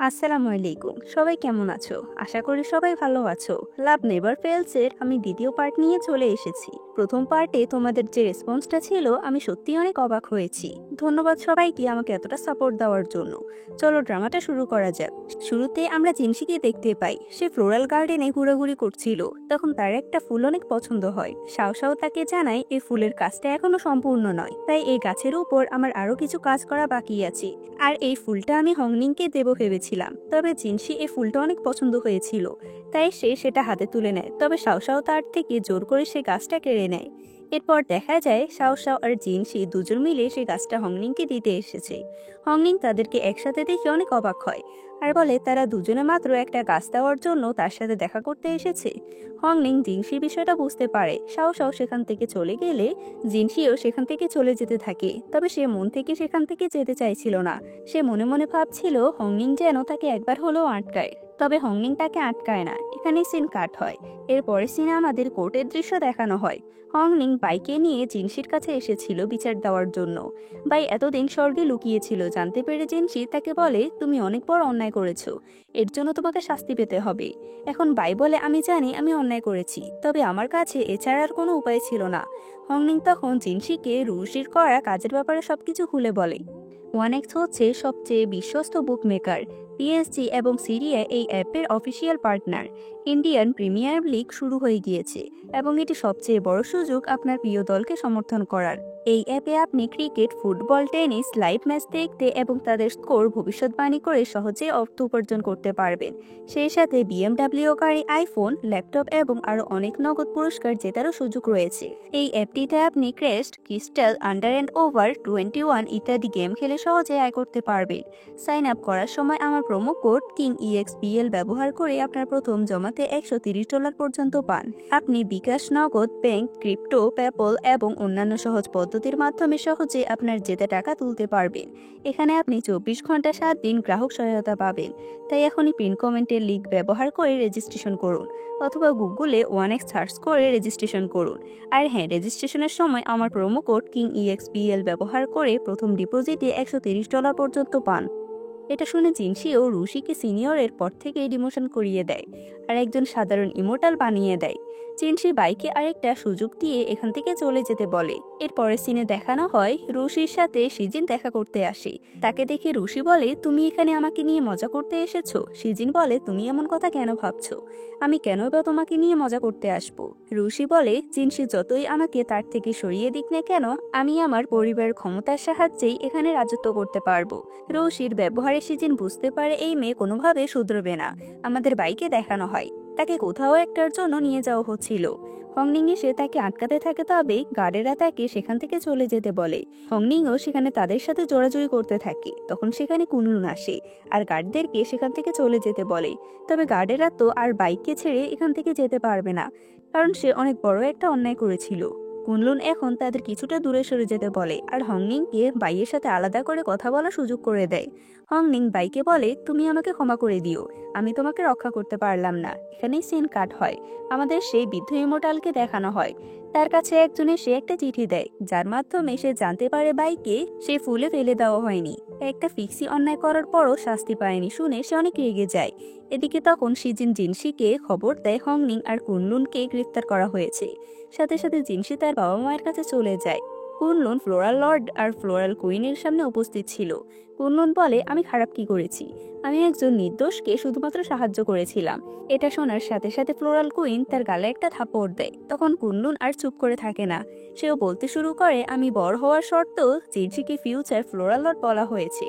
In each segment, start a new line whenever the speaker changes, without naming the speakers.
আসসালামু আলাইকুম। সবাই কেমন আছো? আশা করি সবাই ভালো আছো। লাভ নেভার ফেলস এর আমি দ্বিতীয় পার্ট নিয়ে চলে এসেছি। প্রথম পার্টে তোমাদের যে রেসপন্সটা ছিল আমি সত্যিই অনেক অবাক হয়েছি। ধন্যবাদ সবাইকে আমাকে এতটা সাপোর্ট দেওয়ার জন্য। চলো ড্রামাটা শুরু করা যাক। শুরুতে আমরা জিনসিকে দেখতে পাই। সে ফ্লোরাল গার্ডেনে ঘোরাঘুরি করছিল। তখন তার একটা ফুল অনেক পছন্দ হয়। শাও শাও তাকে জানায় এই ফুলের কাজটা এখনো সম্পূর্ণ নয়, তাই এই গাছের উপর আমার আরো কিছু কাজ করা বাকি আছে। আর এই ফুলটা আমি হংনিংকে দেব ভেবেছিলাম, তবে জিনসি এই ফুলটা অনেক পছন্দ হয়েছিল, তাই সে সেটা হাতে তুলে নেয়। তবে শাও শাও তার থেকে জোর করে সে গাছটা কেড়ে নেয়। এরপর দেখা যায় শাও শাও আর জিনসি দুজন মিলে সেই গাছটা হংনিংকে দিতে এসেছে। হংনিং তাদেরকে একসাথে দেখে অনেক অবাক হয় আর বলে তারা দুজনে মাত্র একটা গাছ দেওয়ার জন্য তার সাথে দেখা করতে এসেছে। হংনিং জিনসির বিষয়টা বুঝতে পারে। শাও শাও সেখান থেকে চলে গেলে জিনসিও সেখান থেকে চলে যেতে থাকে, তবে সে মন থেকে সেখান থেকে যেতে চাইছিল না। সে মনে মনে ভাবছিল হংনিং যেন তাকে একবার হলেও আটকায়, তবে হংনিং তাকে আটকায় না। এখানে সিন কাট হয়। এরপরে সিনে আমাদের কোর্টের দৃশ্য দেখানো হয়। হংনিং বাইকে নিয়ে জিনসির কাছে এসেছিল বিচার দেওয়ার জন্য। বাই এতদিন স্বর্গে লুকিয়েছিল। জানতে পেরে জিনসি তাকে বলে, তুমি অনেক বড় অন্যায় করেছো, এর জন্য তোমাকে শাস্তি পেতে হবে। এখন বাই বলে, আমি জানি আমি অন্যায় করেছি, তবে আমার কাছে এছাড়া আর কোনো উপায় ছিল না। হংনিং তখন জিনসিকে রুশির করা কাজের ব্যাপারে সবকিছু খুলে বলে। ওয়ানেক্স হচ্ছে সবচেয়ে বিশ্বস্ত বুকমেকার। পিএসজি এবং সিরিয়া এই অ্যাপের official partner. Indian premier league শুরু হয়ে গিয়েছে এবং এটি সবচেয়ে বড় সুযোগ আপনার প্রিয় দলকে সমর্থন করার। এই অ্যাপে আপনি cricket, football, tennis live match দেখতে এবং তাদের স্কোর ভবিষ্যৎবাণী করে সহজে অর্থ উপার্জন করতে পারবেন। সেই সাথে বিএমডাব্লিউ গাড়ি, আইফোন, ল্যাপটপ এবং আরও অনেক নগদ পুরস্কার জেতারও সুযোগ রয়েছে। এই অ্যাপটিতে আপনি crest, crystal, under and over 21 ইত্যাদি গেম খেলে সহজে আয় করতে পারবেন। সাইন আপ করার সময় আমার প্রোমো কোড কিং EXPL ব্যবহার করে আপনার প্রথম জমাতে $130 পর্যন্ত পান। আপনি বিকাশ, নগদ, ব্যাংক, ক্রিপ্টো, পেপল এবং অন্যান্য সহজ পদ্ধতির মাধ্যমে সহজে আপনার জেতা টাকা তুলতে পারবেন। এখানে আপনি 24 ঘন্টা 7 দিন গ্রাহক সহায়তা পাবেন। তাই এখনই পিন কমেন্টের লিঙ্ক ব্যবহার করে রেজিস্ট্রেশন করুন, অথবা গুগলে ওয়ানেক্স সার্চ করে রেজিস্ট্রেশন করুন। আর হ্যাঁ, রেজিস্ট্রেশনের সময় আমার প্রোমো কোড কিং EXPL ব্যবহার করে প্রথম ডিপোজিটে $130 পর্যন্ত পান। এটা শুনে জিনসিও রুশিকে সিনিয়রের পর থেকেই ডিমোশন করিয়ে দেয় আর একজন সাধারণ ইমোর্টাল বানিয়ে দেয়। জিনসি বাইকে আরেকটা সুযোগ দিয়ে এখান থেকে চলে যেতে বলে। এরপরের সিনে দেখানো হয় রুশির সাথে সিজিন দেখা করতে আসে। তাকে দেখে রুশি বলে, তুমি এখানে আমাকে নিয়ে মজা করতে এসেছো? সিজিন বলে, তুমি এমন কথা কেন ভাবছো? আমি কেন বা তোমাকে নিয়ে মজা করতে আসবো? রুশি বলে, জিনসি যতই আমাকে তার থেকে সরিয়ে দিক না কেন, আমি আমার পরিবারের ক্ষমতার সাহায্যেই এখানে রাজত্ব করতে পারবো। রুশির ব্যবহারে সিজিন বুঝতে পারে এই মেয়ে কোনোভাবে শুধরবে না। আমাদের বাইকে দেখানো হয় তাকে কোথাও একটার জন্য নিয়ে যাওয়া হচ্ছিল। হংনিং এসে তাকে আটকাতে থাকে, তবে গার্ডেরা তাকে সেখান থেকে চলে যেতে বলে। হংনিংও সেখানে তাদের সাথে জোরাজুরি করতে থাকে। তখন সেখানে কুনলুন আসে আর গার্ডদেরকে সেখান থেকে চলে যেতে বলে। তবে গার্ডেরা তো আর বাইককে ছেড়ে এখান থেকে যেতে পারবে না, কারণ সে অনেক বড় একটা অন্যায় করেছিল। কুনলুন এখন তাদের কিছুটা দূরে সরে যেতে বলে আর হংনিংকে বাইয়ের সাথে আলাদা করে কথা বলার সুযোগ করে দেয়। হংনিং বাইকে বলে, তুমি আমাকে ক্ষমা করে দিও, আমি তোমাকে রক্ষা করতে পারলাম না। এখানেই সিন কাট হয়। আমাদের সেই বৃদ্ধ ইমোর্টালকে দেখানো হয়। তার কাছে একজনের সে একটা চিঠি দেয়, যার মাধ্যমে সে জানতে পারে বাইকে সে ফুলে ফেলে দেওয়া হয়নি। একটা ফিক্সি অন্যায় করার পরও শাস্তি পায়নি শুনে সে অনেক রেগে যায়। এদিকে তখন সিজিন জিনসিকে খবর দেয় হংনিং আর কুনলুনকে গ্রেফতার করা হয়েছে। সাথে সাথে জিনসি তার বাবা মায়ের কাছে চলে যায়। কুনলুন ফ্লোরাল লর্ড আর ফ্লোরাল কুইনের সামনে উপস্থিত ছিল। কুনলুন বলে, আমি খারাপ কি করেছি? আমি একজন নির্দোষকে শুধুমাত্র সাহায্য করেছিলাম। এটা শোনার সাথে সাথে ফ্লোরাল কুইন তার গালে একটা থাপড় দেয়। তখন কুনলুন আর চুপ করে থাকে না। সেও বলতে শুরু করে, আমি বড় হওয়ার শর্তেও জিনসিকে ফিউচার ফ্লোরাল লর্ড বলা হয়েছে।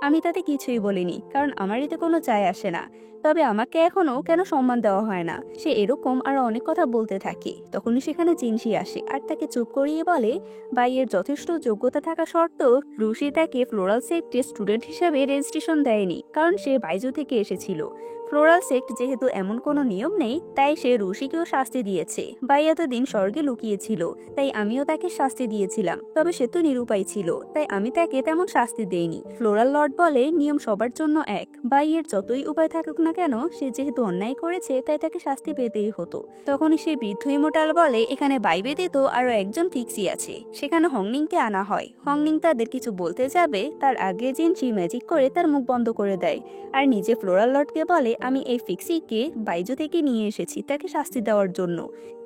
আমি তাতে কিছুই বলিনি, কারণ আমার এতে কোনো যায় আসে না। তবে আমাকে এখনো কেন সম্মান দেওয়া হয় না? সে এরকম আরো অনেক কথা বলতে থাকে। তখনই সেখানে জিনসি আসে আর তাকে চুপ করিয়ে বলে, বাইয়ের যথেষ্ট যোগ্যতা থাকা সত্ত্বেও রুশি তাকে ফ্লোরাল সেক্টে স্টুডেন্ট হিসেবে রেজিস্ট্রেশন দেয়নি, কারণ সে বাইজু থেকে এসেছিল। ফ্লোরাল সেক্ট যেহেতু এমন কোনো নিয়ম নেই, তাই সে রুশিকেও শাস্তি দিয়েছে। বাই এতদিন স্বর্গে লুকিয়েছিল, তাই আমিও তাকে শাস্তি দিয়েছিলাম। তবে সে তো নিরুপায় ছিল, তাই আমি তাকে তেমন শাস্তি দেইনি। ফ্লোরাল লর্ড বলে নিয়ম সবার জন্য এক। বাইয়ের যতই উপায় থাকুক না কেন, সে যেহেতু অন্যায় করেছে তাই তাকে শাস্তি পেতেই হতো। তখনই সেই বৃদ্ধ ইমোর্টাল বলে এখানে বাই ব্যতীত আরো একজন ফিক্সি আছে। সেখানে হংনিংকে আনা হয়। হংনিং তাদের কিছু বলতে যাবে তার আগে জিনসি ম্যাজিক করে তার মুখ বন্ধ করে দেয়, আর নিজে ফ্লোরাল লর্ডকে বলে আমি এই ফিক্সিকে বাইজু থেকে নিয়ে এসেছি তাকে শাস্তি দেওয়ার জন্য।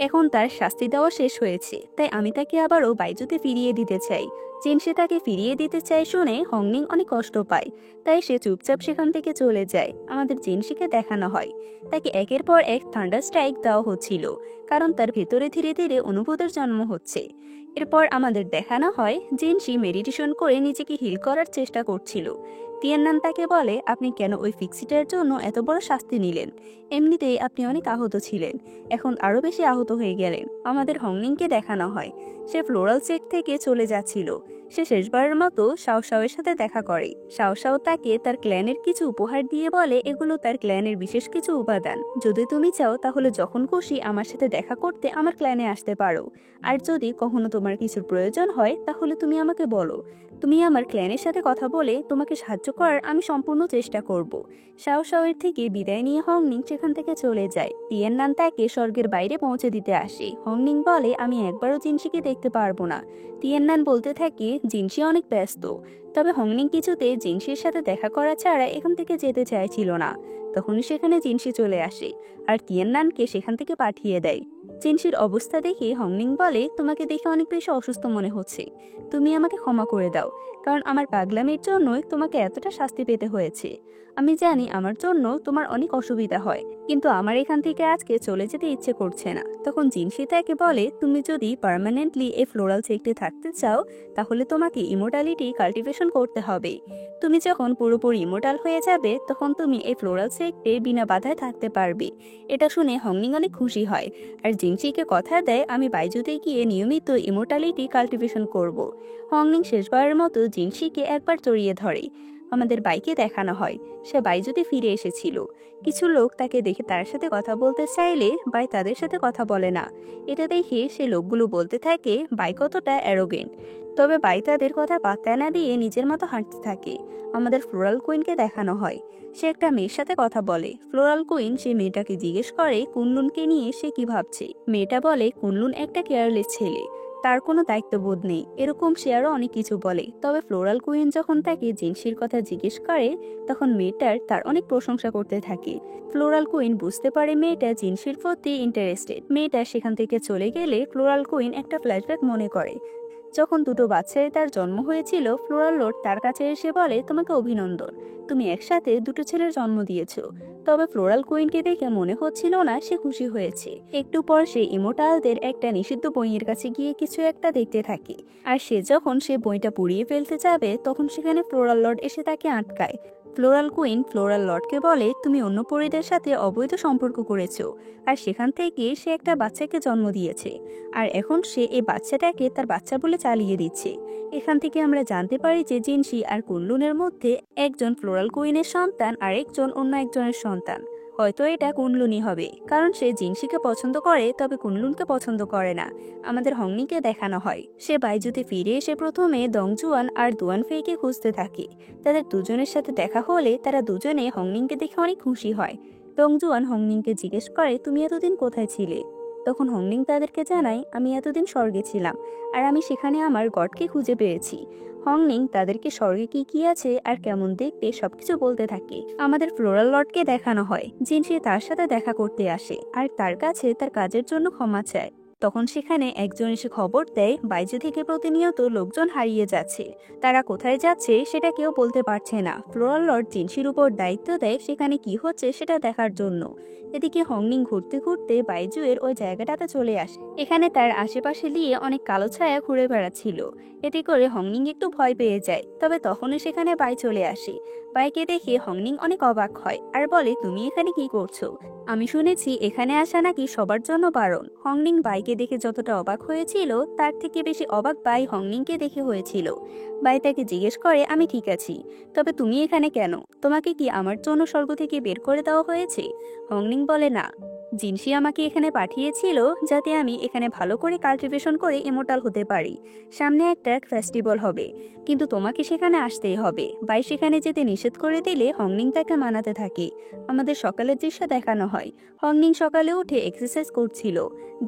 এখন তার শাস্তি দেওয়া শেষ হয়েছে, তাই আমি তাকে আবারও বাইজুতে ফিরিয়ে দিতে চাই। জিনসি তাকে ফিরিয়ে দিতে চায় শুনে হংনিং অনেক কষ্ট পায়, তাই সে চুপচাপ সেখান থেকে চলে যায়। আমাদের জিনসিকে দেখানো হয় তাকে একের পর এক থান্ডার স্ট্রাইক দেওয়া হচ্ছিল, কারণ তার ভেতরে ধীরে ধীরে অনুভূতির জন্ম হচ্ছে। এরপর আমাদের দেখানো হয় জিনসি মেডিটেশন করে নিজেকে হিল করার চেষ্টা করছিল। তিয়ান্নান তাকে বলে আপনি কেন ওই ফিক্সিটার জন্য এত বড় শাস্তি নিলেন? এমনিতেই আপনি অনেক আহত ছিলেন, এখন আরো বেশি আহত হয়ে গেলেন। আমাদের হংনিংকে দেখানো হয় সে ফ্লোরাল সেট থেকে চলে যাচ্ছিল। সে শেষবারের মতো শাওশাওয়ের সাথে দেখা করে। শাওশাও তাকে তার ক্ল্যানের কিছু উপহার দিয়ে বলে এগুলো তার ক্ল্যানের বিশেষ কিছু উপাদান। যদি তুমি চাও তাহলে যখন খুশি আমার সাথে দেখা করতে আমার ক্ল্যানে আসতে পারো, আর যদি কখনো তোমার কিছুর প্রয়োজন হয় তাহলে তুমি আমাকে বলো। তুমি আমার ক্ল্যানের সাথে কথা বলে তোমাকে সাহায্য করার আমি সম্পূর্ণ চেষ্টা করব। শাওশাওয়ের থেকে বিদায় নিয়ে হংনিং সেখান থেকে চলে যায়। তিয়ান্নান তাকে স্বর্গের বাইরে পৌঁছে দিতে আসে। হংনিং বলে আমি একবারও জিনসিকে দেখতে পারবো না। তিয়ান্নান বলতে থাকে জিনসি অনেক ব্যস্ত। তবে হংনিং কিছুতে জিনসির সাথে দেখা করা ছাড়া এখান থেকে যেতে চাইছিল না। তখনই সেখানে জিনসি চলে আসে আর তিয়ান্নানকে সেখান থেকে পাঠিয়ে দেয়। জিনসির অবস্থা দেখে হংনিং বলে তোমাকে দেখে অনেক বেশি অসুস্থ মনে হচ্ছে, তুমি আমাকে ক্ষমা করে দাও, কারণ আমার পাগলামির জন্যই তোমাকে এতটা শাস্তি পেতে হয়েছে। আমি জানি আমার জন্য তোমার অনেক অসুবিধা হয়, কিন্তু আমার এখান থেকে আজকে চলে যেতে ইচ্ছে করছে না। তখন জিনসি তাকে বলে তুমি যদি পার্মানেন্টলি এই ফ্লোরাল সেক্টে থাকতে চাও তাহলে তোমাকে ইমোর্টালিটি কাল্টিভেশন করতে হবে। তুমি যখন পুরোপুরি ইমোর্টাল হয়ে যাবে তখন তুমি এই ফ্লোরাল সেক্টে বিনা বাধায় থাকতে পারবে। এটা শুনে হংনিং অনেক খুশি হয় আর জিনসিকে কথা দেয় আমি বাইজুতে গিয়ে নিয়মিত ইমোর্টালিটি কাল্টিভেশন করব। হংনিং শেষবারের মতো জিনসিকে একবার জড়িয়ে ধরে। আমাদের বাইকে দেখানো হয় সে বাইজুতে ফিরে এসেছিল। কিছু লোক তাকে দেখে তার সাথে কথা বলতে চাইলে বাই তাদের সাথে কথা বলে না। এটা দেখে সে লোকগুলো বলতে থাকে বাই কতটা অ্যারোগেন্ট। তবে বাই তাদের কথা পাত্তা না দিয়ে নিজের মতো হাঁটতে থাকে। আমাদের ফ্লোরাল কুইনকে দেখানো হয় সে একটা মেয়ের সাথে কথা বলে। ফ্লোরাল কুইন সে মেয়েটাকে জিজ্ঞেস করে কুনলুনকে নিয়ে সে কি ভাবছে। মেয়েটা বলে কুনলুন একটা কেয়ারলেস ছেলে, তার কোনো দায়িত্ববোধ নেই, এরকম সে আরো অনেক কিছু বলে। তবে ফ্লোরাল কুইন যখন তাকে জিনসির কথা জিজ্ঞেস করে তখন মেয়েটার তার অনেক প্রশংসা করতে থাকে। ফ্লোরাল কুইন বুঝতে পারে মেয়েটা জিনসির প্রতি ইন্টারেস্টেড। মেয়েটা সেখান থেকে চলে গেলে ফ্লোরাল কুইন একটা ফ্ল্যাশব্যাক মনে করে যখন দুটো বাচ্চায় তার জন্ম হয়েছিল। ফ্লোরাল লর্ড তার কাছে এসে বলে তোমাকে অভিনন্দন, তুমি একসাথে দুটো ছেলের জন্ম দিয়েছো। তবে ফ্লোরাল কুইনকে দেখে মনে হচ্ছিল না সে খুশি হয়েছে। একটু পর সে ইমোর্টালদের একটা নিষিদ্ধ বইয়ের কাছে গিয়ে কিছু একটা দেখতে থাকে, আর সে যখন সে বইটা পুড়িয়ে ফেলতে যাবে তখন সেখানে ফ্লোরাল লর্ড এসে তাকে আটকায়। ফ্লোরাল কুইন ফ্লোরাল লর্ডকে বলে তুমি অন্য পরীদের সাথে অবৈধ সম্পর্ক করেছো, আর সেখান থেকে সে একটা বাচ্চাকে জন্ম দিয়েছে, আর এখন সে এই বাচ্চাটাকে তার বাচ্চা বলে চালিয়ে দিচ্ছে। এখান থেকে আমরা জানতে পারি যে জিনসি আর কুনলুনের মধ্যে একজন ফ্লোরাল কুইনের সন্তান আর একজন অন্য একজনের সন্তান। হয়তো এটা কুনলুনই হবে, কারণ সে জিনসিকে পছন্দ করে তবে কুনলুনকে পছন্দ করে না। আমাদের হংনিকে দেখানো হয় সে বাইজুতে ফিরে এসে প্রথমে দংজুয়ান আর দুয়ান ফেইকে খুঁজতে থাকে। তাদের দুজনের সাথে দেখা হলে তারা দুজনে হংনিংকে দেখে অনেক খুশি হয়। দংজুয়ান হংনিংকে জিজ্ঞেস করে তুমি এতদিন কোথায় ছিলে? তখন হংনিং তাদেরকে জানায় আমি এতদিন স্বর্গে ছিলাম, আর আমি সেখানে আমার গডকে খুঁজে পেয়েছি। হংনিং তাদেরকে স্বর্গে কি কি আছে আর কেমন দেখতে সবকিছু বলতে থাকে। আমাদের ফ্লোরাল লর্ডকে দেখানো হয় জিনসি তার সাথে দেখা করতে আসে আর তার কাছে তার কাজের জন্য ক্ষমা চায়। তখন সেখানে একজন এসে খবর দেয় বাইজু থেকে প্রতিনিয়ত লোকজন হারিয়ে যাচ্ছে, তারা কোথায় যাচ্ছে সেটা কেউ বলতে পারছে না। ফ্লোরাল লর্ড জিনসির উপর দায়িত্ব দেয় সেখানে কি হচ্ছে সেটা দেখার জন্য। এদিকে হংনিং ঘুরতে ঘুরতে বাইজুয়ের ওই জায়গাটাতে চলে আসে। এখানে তার আশেপাশে দিয়ে অনেক কালো ছায়া ঘুরে বেড়াচ্ছিল। এতে করে হংনিং একটু ভয় পেয়ে যায়। তবে তখনই সেখানে বাই চলে আসে বাইকে দেখে হংনিং অনেক অবাক হয় আর বলে, তুমি এখানে কি করছো? আমি শুনেছি এখানে আসা নাকি সবার জন্য বারণ। হংনিং বাইকে দেখে যতটা অবাক হয়েছিল তার থেকে বেশি অবাক বাই হংনিংকে দেখে হয়েছিল। বাই তাকে জিজ্ঞেস করে, আমি ঠিক আছি, তবে তুমি এখানে কেন? তোমাকে কি আমার জন্য স্বর্গ থেকে বের করে দেওয়া হয়েছে? হংনিং বলে, না, জিনসি আমাকে এখানে পাঠিয়েছিল যাতে আমি এখানে ভালো করে কাল্টিভেশন করে ইমোর্টাল হতে পারি। সামনে একটা ফেস্টিভ্যাল হবে, কিন্তু তোমাকে সেখানে আসতেই হবে। বাই সেখানে যেতে নিষেধ করে দিলে হংনিং তাকে মানাতে থাকে। আমাদের সকালের দৃশ্য দেখানো হয়। হংনিং সকালে উঠে এক্সারসাইজ করছিল।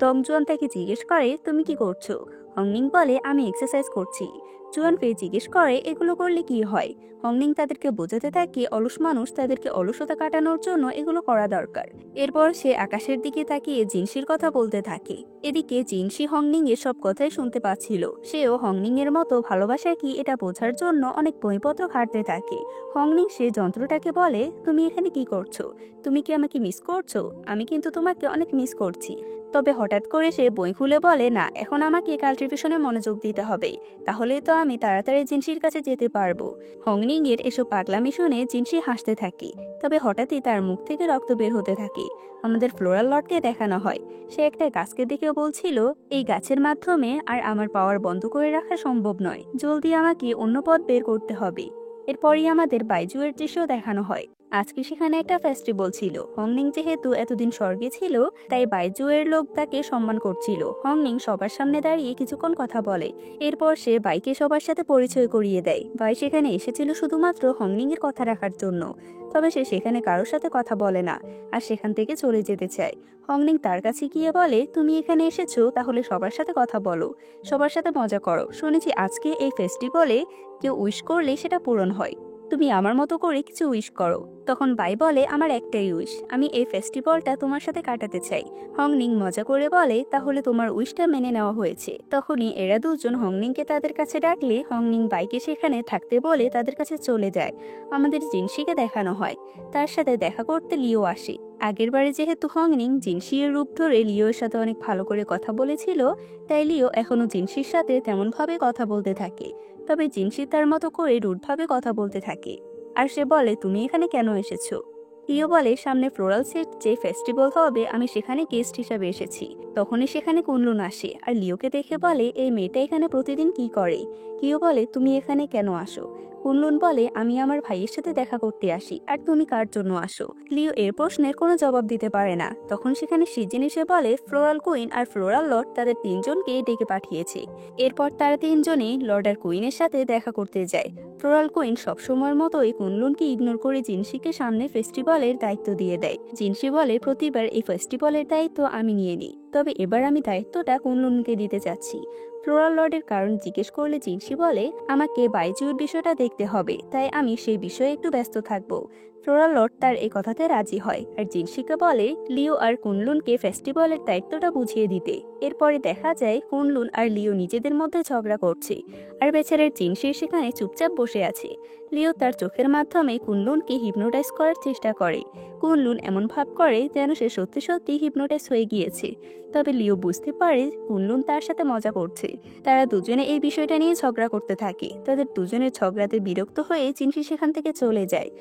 দংজুয়ান তাকে জিজ্ঞেস করে, তুমি কি করছো? হংনিং বলে, আমি এক্সারসাইজ করছি। জুয়ান ফের জিজ্ঞেস করে, এগুলো করলে কি হয়? হংনিং তাদেরকে বোঝাতে থাকে অলস মানুষ তাদেরকে অলসতা কাটানোর জন্য এগুলো করা দরকার। এরপর সে আকাশের দিকে তাকিয়ে জিনসির কথা বলতে থাকে। এদিকে জিনসি হংনিং এর সব কথাই শুনতে পাচ্ছিল। সেও হংনিং এর মতো ভালোবাসা কি এটা বোঝার জন্য অনেক বইপত্র ঘাঁটতে থাকে। হংনিং সে যন্ত্রটাকে বলে, তুমি এখানে কি করছো? তুমি কি আমাকে মিস করছো? আমি কিন্তু তোমাকে অনেক মিস করছি। তবে হঠাৎ করে সে বই খুলে বলে, না, এখন আমাকে কাল্টিভেশনে মনোযোগ দিতে হবে, তাহলেই তো আমি তাড়াতাড়ি জিনসির কাছে যেতে পারবো। হংনিং এর এসব পাগলামি শুনে জিনসি হাসতে থাকে। তবে হঠাৎই তার মুখ থেকে রক্ত বের হতে থাকে। আমাদের ফ্লোরাল লর্ডকে দেখানো হয়। সে একটা গাছকে দেখে বলছিল, এই গাছের মাধ্যমে আর আমার পাওয়ার বন্ধ করে রাখা সম্ভব নয়, জলদি আমাকে অন্য পথ বের করতে হবে। এরপরই আমাদের বাইজুয়ের দৃশ্য দেখানো হয়। আজকে সেখানে একটা ফেস্টিভ্যাল ছিল। হংনিং যেহেতু এতদিন স্বর্গে ছিল, তাই বাইজুয়ের লোক তাকে সম্মান করছিল। হংনিং সবার সামনে দাঁড়িয়ে কিছুক্ষণ কথা বলে। এরপর সে বাইকে সবার সাথে পরিচয় করিয়ে দেয়। বাই সেখানে এসেছিল শুধুমাত্র হংনিং এর কথা রাখার জন্য। তবে সে সেখানে কারোর সাথে কথা বলে না আর সেখান থেকে চলে যেতে চায়। হংনিং তার কাছে গিয়ে বলে, তুমি এখানে এসেছো, তাহলে সবার সাথে কথা বলো, সবার সাথে মজা করো। শুনেছি আজকে এই ফেস্টিভ্যালে কেউ উইশ করলে সেটা পূরণ হয়। তুমি আমার মতো করে কিছু উইশ করো। তখন বাই বলে, আমার একটাই উইশ, আমি এই ফেস্টিভ্যালটা তোমার সাথে কাটাতে চাই। হংনিং মজা করে বলে, তাহলে তোমার উইশটা মেনে নেওয়া হয়েছে। তখনই এরা দুজন হংনিংকে তাদের কাছে ডাকলে হংনিং বাইকে সেখানে থাকতে বলে তাদের কাছে চলে যায়। আমাদের জিনসিকে দেখানো হয়। তার সাথে দেখা করতে লিও আসে। আগের বারে যেহেতু হংনিং জিনসির রূপ ধরে লিওর সাথে অনেক ভালো করে কথা বলেছিল, তাই লিও এখনো জিনসির সাথে তেমনভাবে কথা বলতে থাকে। তবে জিনসি তার মতো করে রুডভাবে কথা বলতে থাকে। আর সে বলে, তুমি এখানে কেন এসেছো? লিও বলে, সামনে ফ্লোরাল সেট যে ফেস্টিভ্যাল হবে আমি সেখানে গেস্ট হিসাবে এসেছি। তখনই সেখানে কুনলুন আসে আর লিওকে দেখে বলে, এই মেয়েটা এখানে প্রতিদিন কি করে? লিও বলে, তুমি এখানে কেন আসো? কুনলুন বলে, আমি আমার ভাইয়ের সাথে দেখা করতে আসি। আর তুমি কার জন্য আসো? লিও এর প্রশ্নের কোনো জবাব দিতে পারে না। তখন সেখানে সিজিন এসে বলে, ফ্লোরাল কুইন আর ফ্লোরাল লর্ড তাদের তিনজনকে ডেকে পাঠিয়েছে। এরপর তারা তিনজনই লর্ড আর কুইনের সাথে দেখা করতে যায়। ফ্লোরাল কুইন সবসময়ের মতোই কুনলুনকে ইগনোর করে জিনসিকে সামনে ফেস্টিভ্যালের দায়িত্ব দিয়ে দেয়। জিনসি বলে, প্রতিবার এই ফেস্টিভ্যালের দায়িত্ব আমি নিয়ে নিই, তবে এবার আমি দায়িত্বটা কুনলুনকে দিতে চাচ্ছি। ফ্লোরাল লর্ডের কারণ জিজ্ঞেস করলে জিনসি বলে, আমাকে বাইজুর বিষয়টা দেখতে হবে, তাই আমি সেই বিষয়ে একটু ব্যস্ত থাকবো। ফ্লোরাল লর্ড তার এই কথাতে রাজি হয় আর জিনসিকে বলে লিও আর কুনলুনকে ফেস্টিভ্যালের দায়িত্বটা বুঝিয়ে দিতে। এরপরে দেখা যায় কুনলুন আর লিও নিজেদের মধ্যে ঝগড়া করছে আর বেচারের জিনসি সেখানে চুপচাপ বসে আছে। লিও তার চোখের মাধ্যমে কুনলুনকে হিপনোটাইজ করার চেষ্টা করে। কুনলুন এমন ভাব করে যেন সে সত্যি সত্যি হিপনোটাইজ হয়ে গিয়েছে। তবে লিও বুঝতে পারে কুনলুন তার সাথে মজা করছে। তারা দুজনে এই বিষয়টা নিয়ে ঝগড়া করতে থাকে। তাদের দুজনের ঝগড়াতে বিরক্ত হয়ে জিনসি সেখান থেকে চলে যায়।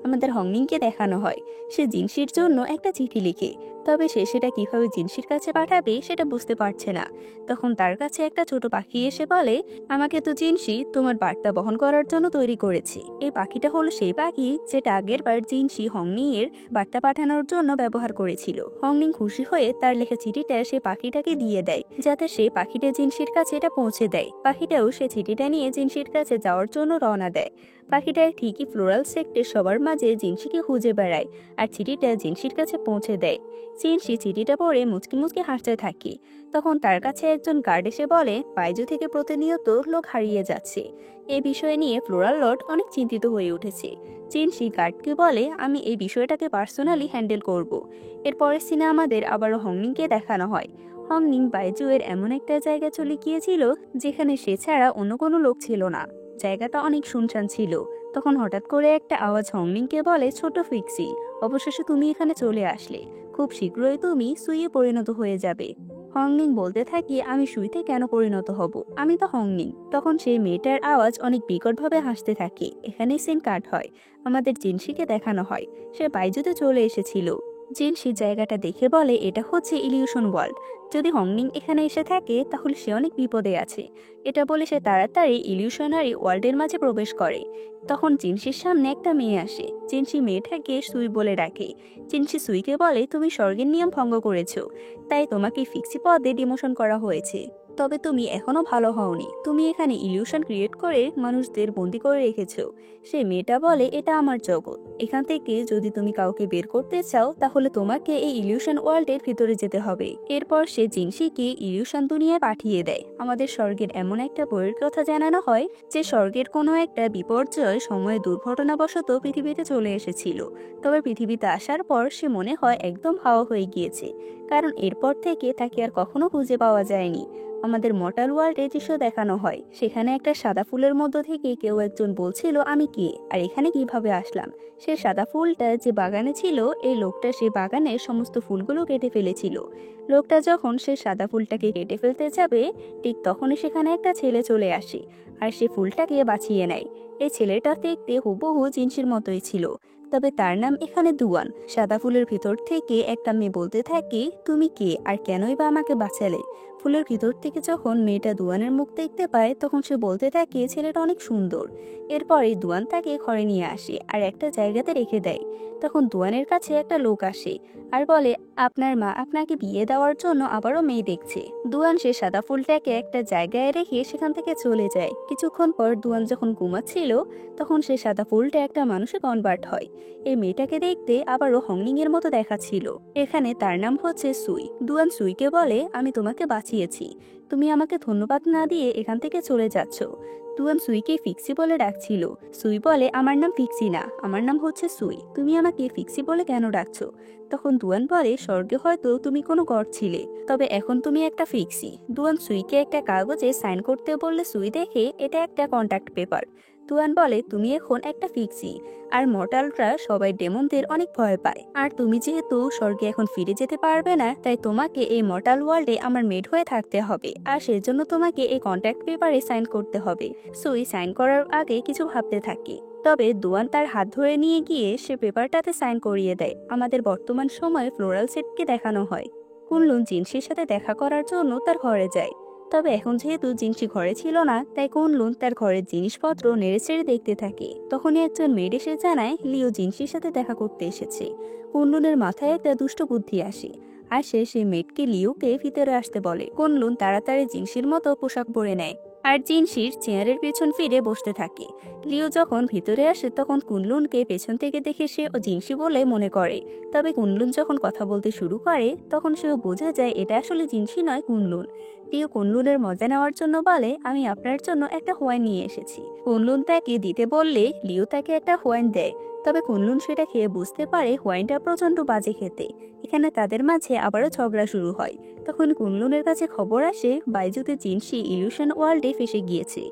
আমাদের হংনিংকে দেখানো হয়। সে জিনসির জন্য একটা চিঠি লিখে, তবে সে সেটা কিভাবে জিনসির কাছে পাঠাবে সেটা বুঝতে পারছে না। তখন তার কাছে একটা ছোট পাখি এসে বলে, আমাকে তো জিনসি তোমার বার্তা বহন করার জন্য তৈরি করেছে। এই পাখিটা হলো সেই পাখি যেটা আগের বার জিনসি হংনিং এর বার্তা পাঠানোর জন্য ব্যবহার করেছিল। হংনিং খুশি হয়ে তার লেখা চিঠিটা সে পাখিটাকে দিয়ে দেয়, যাতে সে পাখিটা জিনসির কাছে এটা পৌঁছে দেয়। পাখিটাও সে চিঠিটা নিয়ে জিনসির কাছে যাওয়ার জন্য রওনা দেয়। পাখিটা ঠিকই ফ্লোরাল সেক্টে সবার মাঝে জিনসিকে খুঁজে বেড়ায় আর চিঠিটা জিনসির কাছে পৌঁছে দেয়। জিনসি চিঠিটা পড়ে মুচকি মুচকি হাসতে থাকে। তখন তার কাছে একজন গার্ড এসে বলে, বাইজু থেকে প্রতিনিয়ত লোক হারিয়ে যাচ্ছে। এই বিষয় নিয়ে ফ্লোরাল লর্ড অনেক চিন্তিত হয়ে উঠেছে। জিনসি গার্ডকে বলে, আমি এই বিষয়টাকে পার্সোনালি হ্যান্ডেল করব। এরপরের সিনে আমাদের আবারও হংনিংকে দেখানো হয়। হংনিং বাইজুয়ের এমন একটা জায়গা চলে গিয়েছিল যেখানে সে ছাড়া অন্য কোনো লোক ছিল না। জায়গাটা অনেক শুনশান ছিল। তখন হঠাৎ করে একটা আওয়াজ হংনিংকে বলে, ছোট ফিক্সি, অবশেষে তুমি এখানে চলে আসলে। খুব শীঘ্রই তুমি সুইয়ে পরিণত হয়ে যাবে। হংনিং বলতে থাকে, আমি সুইতে কেন পরিণত হব, আমি তো হংনিং। তখন সেই মেয়েটার আওয়াজ অনেক বিকটভাবে হাসতে থাকে। এখানেই সিন কাট হয়। আমাদের জিনসিকে দেখানো হয় সে বাইজুতে চলে এসেছিল। জিনসি জায়গাটা দেখে বলে, এটা হচ্ছে ইলিউশন ওয়ার্ল্ড। যদি হংনিং এখানে এসে থাকে তাহলে সে অনেক বিপদে আছে। এটা বলে সে তাড়াতাড়ি ইলিউশনারি ওয়ার্ল্ডের মাঝে প্রবেশ করে। তখন জিনসির সামনে একটা মেয়ে আসে। জিনসি মেয়েটাকে সুই বলে ডাকে। জিনসি সুইকে বলে, তুমি স্বর্গের নিয়ম ভঙ্গ করেছো, তাই তোমাকে ফিক্সি পদে ডিমোশন করা হয়েছে। তবে তুমি এখনো ভালো হওনি, তুমি এখানে ইলিউশন ক্রিয়েট করে মানুষদের বন্দি করে রেখেছো। সে মেয়েটা বলে, এটা আমার জগৎ, এখান থেকে যদি তুমি কাউকে বের করতে চাও তাহলে তোমাকে এই ইলিউশন ওয়ার্ল্ডের ভিতরে যেতে হবে। এরপর সে জিনসিকে ইলিউশন দুনিয়ায় পাঠিয়ে দেয়। আমাদের স্বর্গের এমন একটা বইয়ের কথা জানানো হয় যে স্বর্গের কোনো একটা বিপর্যয় সময়ে দুর্ঘটনাবশত পৃথিবীতে চলে এসেছিল। তবে পৃথিবীতে আসার পর সে মনে হয় একদম হাওয়া হয়ে গিয়েছে, কারণ এরপর থেকে তাকে আর কখনো খুঁজে পাওয়া যায়নি। আমাদের মর্টাল ওয়ার্ল্ডে দৃশ্য দেখানো হয়, সেখানে একটা সাদা ফুলের মধ্য থেকে কেউ একজন বলছিল, আমি কে আর এখানে কিভাবে আসলাম। সে সাদা ফুলটা যে বাগানে ছিল, এই লোকটা সে বাগানের সমস্ত ফুলগুলো কেটে ফেলেছিল। লোকটা যখন সে সাদা ফুলটাকে কেটে ফেলতে যাবে, ঠিক তখনই সেখানে একটা ছেলে চলে আসে আর সে ফুলটাকে বাঁচিয়ে নেয়। এই ছেলেটা দেখতে হুবহু জিনসির মতোই ছিল, তবে তার নাম এখানে দুয়ান। সাদা ফুলের ভিতর থেকে একটা মেয়ে বলতে থাকে, তুমি কে আর কেনই বা আমাকে বাঁচালে। ফুলের ভিতর থেকে যখন মেয়েটা দুয়ানের মুখ দেখতে পায় তখন সে বলতে থাকে, ছেলেটা অনেক সুন্দর। এরপরে দুয়ান তাকে ঘরে নিয়ে আসে আর একটা জায়গাতে রেখে দেয়। তখন দুয়ানের কাছে একটা লোক আসে আর বলে, আপনার মা আপনাকে বিয়ে দেওয়ার জন্য আবারও মেয়ে দেখছে। দুয়ান সে সাদা ফুলটাকে একটা জায়গায় রেখে সেখান থেকে চলে যায়। কিছুক্ষণ পর দুয়ান যখন ঘুমাচ্ছিল তখন সে সাদা ফুলটা একটা মানুষে কনভার্ট হয়। এই মেয়েটাকে দেখতে আবারও হংনিং এর মতো দেখাচ্ছিল। এখানে তার নাম হচ্ছে সুই। দুয়ান সুইকে বলে, আমি তোমাকে বাঁচিয়েছি, তুমি আমাকে ধন্যবাদ না দিয়ে এখান থেকে চলে যাচ্ছ। দুয়ান সুইকে ফিক্সি বলে ডাকছিল। সুই বলে, আমার নাম ফিক্সি না, আমার নাম হচ্ছে সুই, তুমি আমাকে ফিক্সি বলে কেন ডাকছো। তখন দুয়ান বলে, স্বর্গে হয়তো তুমি কোনো গড ছিলে, তবে এখন তুমি একটা ফিক্সি। দুয়ান সুইকে একটা কাগজে সাইন করতে বললে সুই দেখে এটা একটা কন্ট্যাক্ট পেপার। দুয়ান বলে, তুমি এখন একটা ফিক্সি, আর মর্টালরা সবাই ডেমনদের অনেক ভয় পায়, আর তুমি যেহেতু স্বর্গে এখন ফিরে যেতে পারবে না, তাই তোমাকে এই মর্টাল ওয়ার্ল্ডে আমার মেড হয়ে থাকতে হবে, আর সেজন্য তোমাকে এই কন্ট্যাক্ট পেপারে সাইন করতে হবে। সুই সাইন করার আগে কিছু ভাবতে থাকে, তবে দুয়ান তার হাত ধরে নিয়ে গিয়ে সে পেপারটাতে সাইন করিয়ে দেয়। আমাদের বর্তমান সময়ে ফ্লোরাল সেটকে দেখানো হয়। কুনলুন জিনসির সাথে দেখা করার জন্য তার ঘরে যায়। তবে এখন যেহেতু জিনসি ঘরে ছিল না, তাই কুনলুন তার ঘরের জিনিসপত্র নেড়েচেড়ে দেখতে থাকে। তখনই একজন মেড এসে জানায় লিও জিনসির সাথে দেখা করতে এসেছে। কুনলুনের মাথায় একটা দুষ্ট বুদ্ধি আসে, আর সে সেই মেডকে লিওকে ভিতরে আসতে বলে। কুনলুন তাড়াতাড়ি জিনসির মতো পোশাক পরে নেয় আর জিনসির চেয়ারের পেছন ফিরে বসতে থাকে। লিও যখন ভিতরে আসে তখন কুনলুনকে পেছন থেকে দেখে সে ও জিনসি বলে মনে করে। তবে কুনলুন যখন কথা বলতে শুরু করে তখন সেও বোঝা যায় এটা আসলে জিনসি নয়, কুনলুন। লিও কুনলুনের মজা নেওয়ার জন্য বলে, আমি আপনার জন্য একটা হোয়াইন নিয়ে এসেছি। কুনলুন তাকে দিতে বললে লিও তাকে একটা হোয়াইন দেয়। তবে কুনলুন সেটা খেয়ে বুঝতে পারে হোয়াইনটা প্রচন্ড বাজে খেতে। এখানে তাদের মাঝে আবারও ঝগড়া শুরু হয়। তখন কুনলুনের কাছে খবর আসে বাইজুতে জিনসি ইলিউশন ওয়ার্ল্ডে ফেসে গিয়েছে।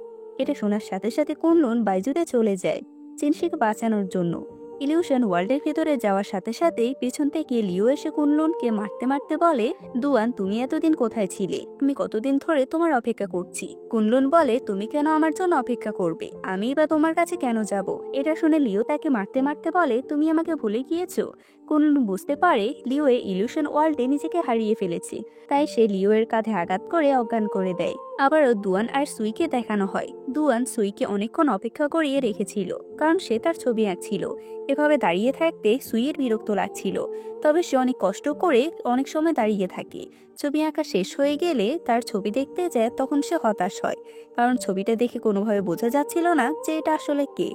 এটা শোনার সাথে সাথে কুনলুন বাইজুতে চলে যায় জিনসিকে বাঁচানোর জন্য। ইলিউশন ওয়ার্ল্ডের ভিতরে যাওয়ার সাথে সাথেই পিছন থেকে লিও এসে কুনলুনকে মারতে মারতে বলে, দুয়ান তুমি এতদিন কোথায় ছিলে, আমি কতদিন ধরে তোমার অপেক্ষা করছি। কুনলুন বলে, তুমি কেন আমার জন্য অপেক্ষা করবে, আমি বা তোমার কাছে কেন যাব। এটা শুনে লিও তাকে মারতে মারতে বলে, তুমি আমাকে ভুলে গিয়েছো। কুনলুন বুঝতে পারে লিও এই ইলিউশন ওয়ার্ল্ডে নিজেকে হারিয়ে ফেলেছে, তাই সে লিও এর কাঁধে আঘাত করে অজ্ঞান করে দেয়। আবারও দুয়ান আর সুইকে দেখানো হয়। দুয়ান সুইকে অনেকক্ষণ অপেক্ষা করিয়ে রেখেছিল, কারণ সে তার ছবি আঁকছিল। এভাবে দাঁড়িয়ে থাকতে সুইয়ের বিরক্ত লাগছিল, তবে সে অনেক কষ্ট করে অনেক সময় দাঁড়িয়ে থাকে। ছবি আঁকা শেষ হয়ে গেলে তার ছবি দেখতে যায়, তখন সে হতাশ হয়, কারণ ছবিটা দেখে কোনোভাবে বোঝা যাচ্ছিল না যে এটা আসলে কে।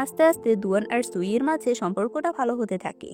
আস্তে আস্তে দুয়ান আর সুইয়ের মাঝে সম্পর্কটা ভালো হতে থাকে।